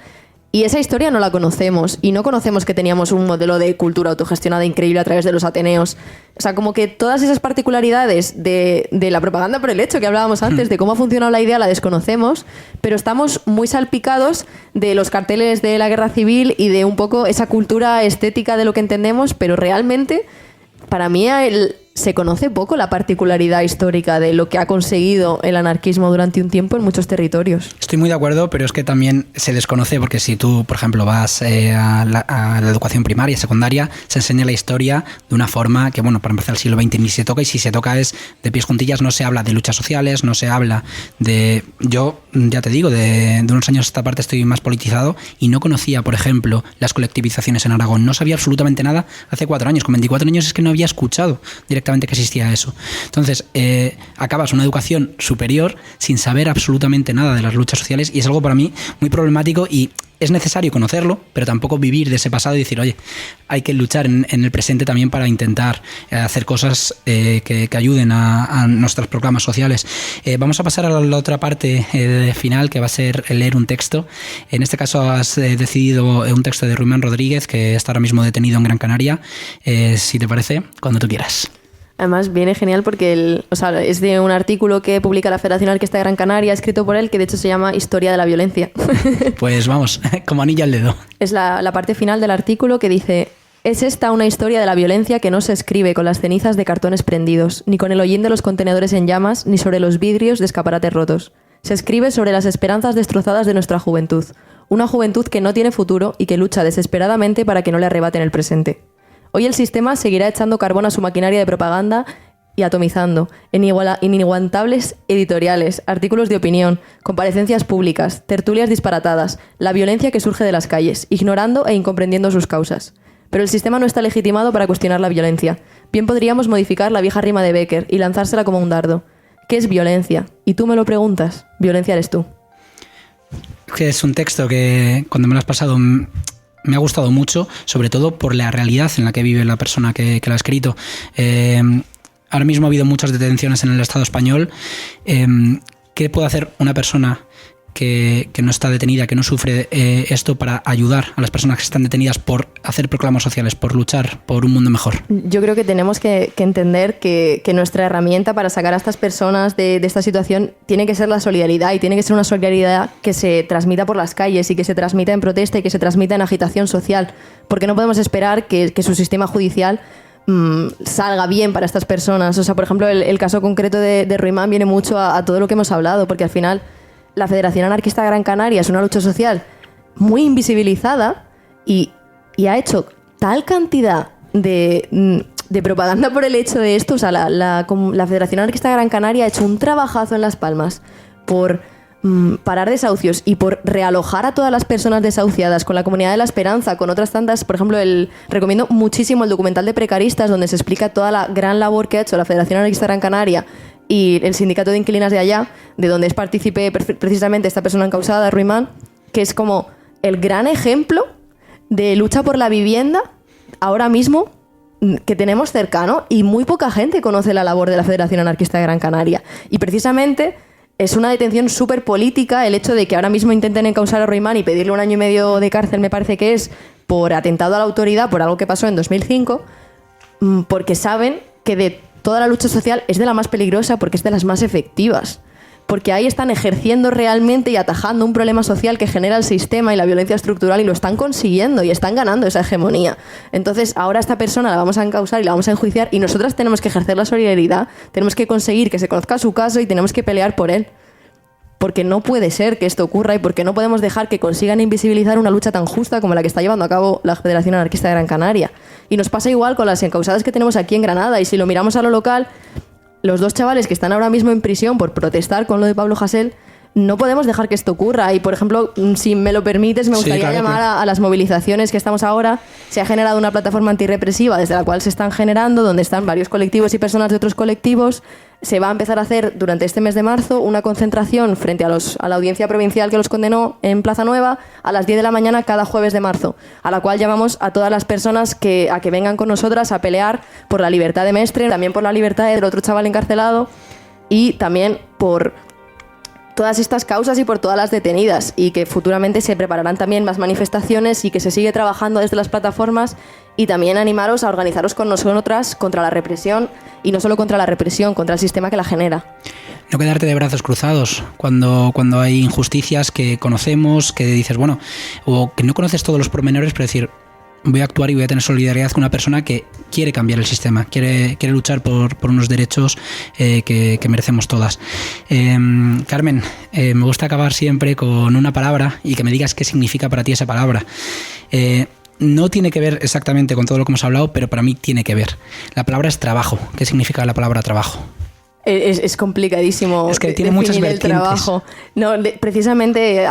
Y esa historia no la conocemos, y no conocemos que teníamos un modelo de cultura autogestionada increíble a través de los ateneos. O sea, como que todas esas particularidades de la propaganda por el hecho que hablábamos antes, de cómo ha funcionado la idea, la desconocemos, pero estamos muy salpicados de los carteles de la guerra civil y de un poco esa cultura estética de lo que entendemos, pero realmente, para mí, se conoce poco la particularidad histórica de lo que ha conseguido el anarquismo durante un tiempo en muchos territorios. Estoy muy de acuerdo, pero es que también se desconoce porque si tú, por ejemplo, vas a la educación primaria, secundaria, se enseña la historia de una forma que, bueno, para empezar el siglo XX ni se toca, y si se toca es de pies juntillas, no se habla de luchas sociales, no se habla de... Yo, ya te digo, de unos años a esta parte estoy más politizado y no conocía, por ejemplo, las colectivizaciones en Aragón. No sabía absolutamente nada hace 4 años. Con 24 años es que no había escuchado directamente que existía eso. Entonces, acabas una educación superior sin saber absolutamente nada de las luchas sociales, y es algo para mí muy problemático, y es necesario conocerlo, pero tampoco vivir de ese pasado y decir, oye, hay que luchar en el presente también para intentar hacer cosas que ayuden a nuestros programas sociales. Vamos a pasar a la otra parte final, que va a ser leer un texto. En este caso has decidido un texto de Ruimán Rodríguez, que está ahora mismo detenido en Gran Canaria. Si te parece, cuando tú quieras. Además viene genial porque es de un artículo que publica la Federación Anarquista de Gran Canaria, escrito por él, que de hecho se llama Historia de la Violencia. Pues vamos, como anillo al dedo. Es la parte final del artículo que dice: es esta una historia de la violencia que no se escribe con las cenizas de cartones prendidos, ni con el hollín de los contenedores en llamas, ni sobre los vidrios de escaparates rotos. Se escribe sobre las esperanzas destrozadas de nuestra juventud. Una juventud que no tiene futuro y que lucha desesperadamente para que no le arrebaten el presente. Hoy el sistema seguirá echando carbón a su maquinaria de propaganda y atomizando en inigualables editoriales, artículos de opinión, comparecencias públicas, tertulias disparatadas, la violencia que surge de las calles, ignorando e incomprendiendo sus causas. Pero el sistema no está legitimado para cuestionar la violencia. Bien podríamos modificar la vieja rima de Becker y lanzársela como un dardo. ¿Qué es violencia? Y tú me lo preguntas. Violencia eres tú. Que es un texto que cuando me lo has pasado me ha gustado mucho, sobre todo por la realidad en la que vive la persona que lo ha escrito. Ahora mismo ha habido muchas detenciones en el Estado español. ¿Qué puede hacer una persona que no está detenida, que no sufre esto, para ayudar a las personas que están detenidas por hacer proclamas sociales, por luchar por un mundo mejor? Yo creo que tenemos que entender que nuestra herramienta para sacar a estas personas de esta situación tiene que ser la solidaridad, y tiene que ser una solidaridad que se transmita por las calles y que se transmita en protesta y que se transmita en agitación social, porque no podemos esperar que su sistema judicial salga bien para estas personas. O sea, por ejemplo, el caso concreto de Ruimán viene mucho a todo lo que hemos hablado, porque al final la Federación Anarquista Gran Canaria es una lucha social muy invisibilizada y ha hecho tal cantidad de propaganda por el hecho de esto. O sea, la Federación Anarquista Gran Canaria ha hecho un trabajazo en Las Palmas por parar desahucios y por realojar a todas las personas desahuciadas, con la Comunidad de la Esperanza, con otras tantas. Por ejemplo, recomiendo muchísimo el documental de Precaristas, donde se explica toda la gran labor que ha hecho la Federación Anarquista Gran Canaria y el sindicato de inquilinas de allá, de donde es partícipe precisamente esta persona encausada, Ruimán, que es como el gran ejemplo de lucha por la vivienda ahora mismo que tenemos cercano, y muy poca gente conoce la labor de la Federación Anarquista de Gran Canaria. Y precisamente es una detención súper política el hecho de que ahora mismo intenten encausar a Ruimán y pedirle 1 año y medio de cárcel, me parece que es, por atentado a la autoridad, por algo que pasó en 2005, porque saben que de toda la lucha social es de la más peligrosa, porque es de las más efectivas. Porque ahí están ejerciendo realmente y atajando un problema social que genera el sistema y la violencia estructural, y lo están consiguiendo y están ganando esa hegemonía. Entonces ahora esta persona la vamos a encausar y la vamos a enjuiciar, y nosotras tenemos que ejercer la solidaridad, tenemos que conseguir que se conozca su caso y tenemos que pelear por él. Porque no puede ser que esto ocurra, y porque no podemos dejar que consigan invisibilizar una lucha tan justa como la que está llevando a cabo la Federación Anarquista de Gran Canaria. Y nos pasa igual con las encausadas que tenemos aquí en Granada, y si lo miramos a lo local, los 2 chavales que están ahora mismo en prisión por protestar con lo de Pablo Hasél, no podemos dejar que esto ocurra. Y, por ejemplo, si me lo permites, me gustaría llamar a las movilizaciones que estamos ahora. Se ha generado una plataforma antirrepresiva desde la cual se están generando, donde están varios colectivos y personas de otros colectivos. Se va a empezar a hacer durante este mes de marzo una concentración frente a la audiencia provincial que los condenó en Plaza Nueva a las 10 de la mañana cada jueves de marzo, a la cual llamamos a todas las personas a que vengan con nosotras a pelear por la libertad de Mestre, también por la libertad del otro chaval encarcelado, y también por todas estas causas y por todas las detenidas, y que futuramente se prepararán también más manifestaciones, y que se sigue trabajando desde las plataformas. Y también animaros a organizaros con nosotras contra la represión, y no solo contra la represión, contra el sistema que la genera. No quedarte de brazos cruzados cuando hay injusticias que conocemos, que dices, bueno, o que no conoces todos los pormenores, pero decir, voy a actuar y voy a tener solidaridad con una persona que quiere cambiar el sistema, quiere luchar por unos derechos que merecemos todas. Carmen, me gusta acabar siempre con una palabra y que me digas qué significa para ti esa palabra. No tiene que ver exactamente con todo lo que hemos hablado, pero para mí tiene que ver. La palabra es trabajo. ¿Qué significa la palabra trabajo? Es complicadísimo. Es que tiene muchas vertientes. El trabajo. No, precisamente,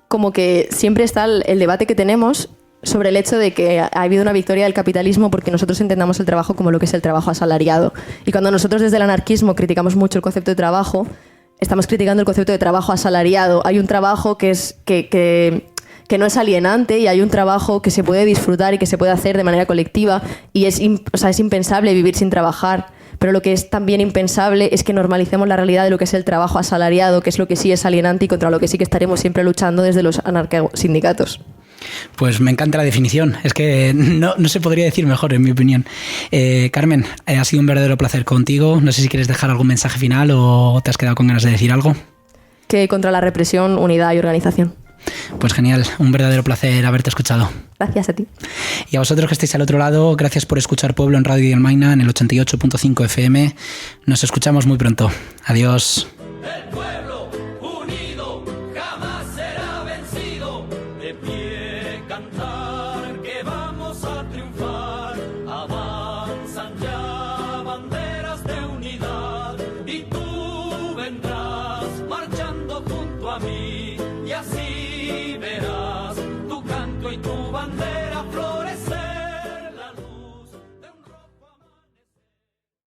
como que siempre está el debate que tenemos sobre el hecho de que ha habido una victoria del capitalismo porque nosotros entendamos el trabajo como lo que es el trabajo asalariado. Y cuando nosotros desde el anarquismo criticamos mucho el concepto de trabajo, estamos criticando el concepto de trabajo asalariado. Hay un trabajo que no es alienante, y hay un trabajo que se puede disfrutar y que se puede hacer de manera colectiva, y es impensable vivir sin trabajar. Pero lo que es también impensable es que normalicemos la realidad de lo que es el trabajo asalariado, que es lo que sí es alienante y contra lo que sí que estaremos siempre luchando desde los anarcosindicatos. Pues me encanta la definición, es que no se podría decir mejor, en mi opinión. Carmen, ha sido un verdadero placer contigo. No sé si quieres dejar algún mensaje final o te has quedado con ganas de decir algo. Que contra la represión, unidad y organización. Pues genial, un verdadero placer haberte escuchado. Gracias a ti. Y a vosotros que estáis al otro lado, gracias por escuchar Pueblo en Radio Dielmaina en el 88.5 FM. Nos escuchamos muy pronto. Adiós.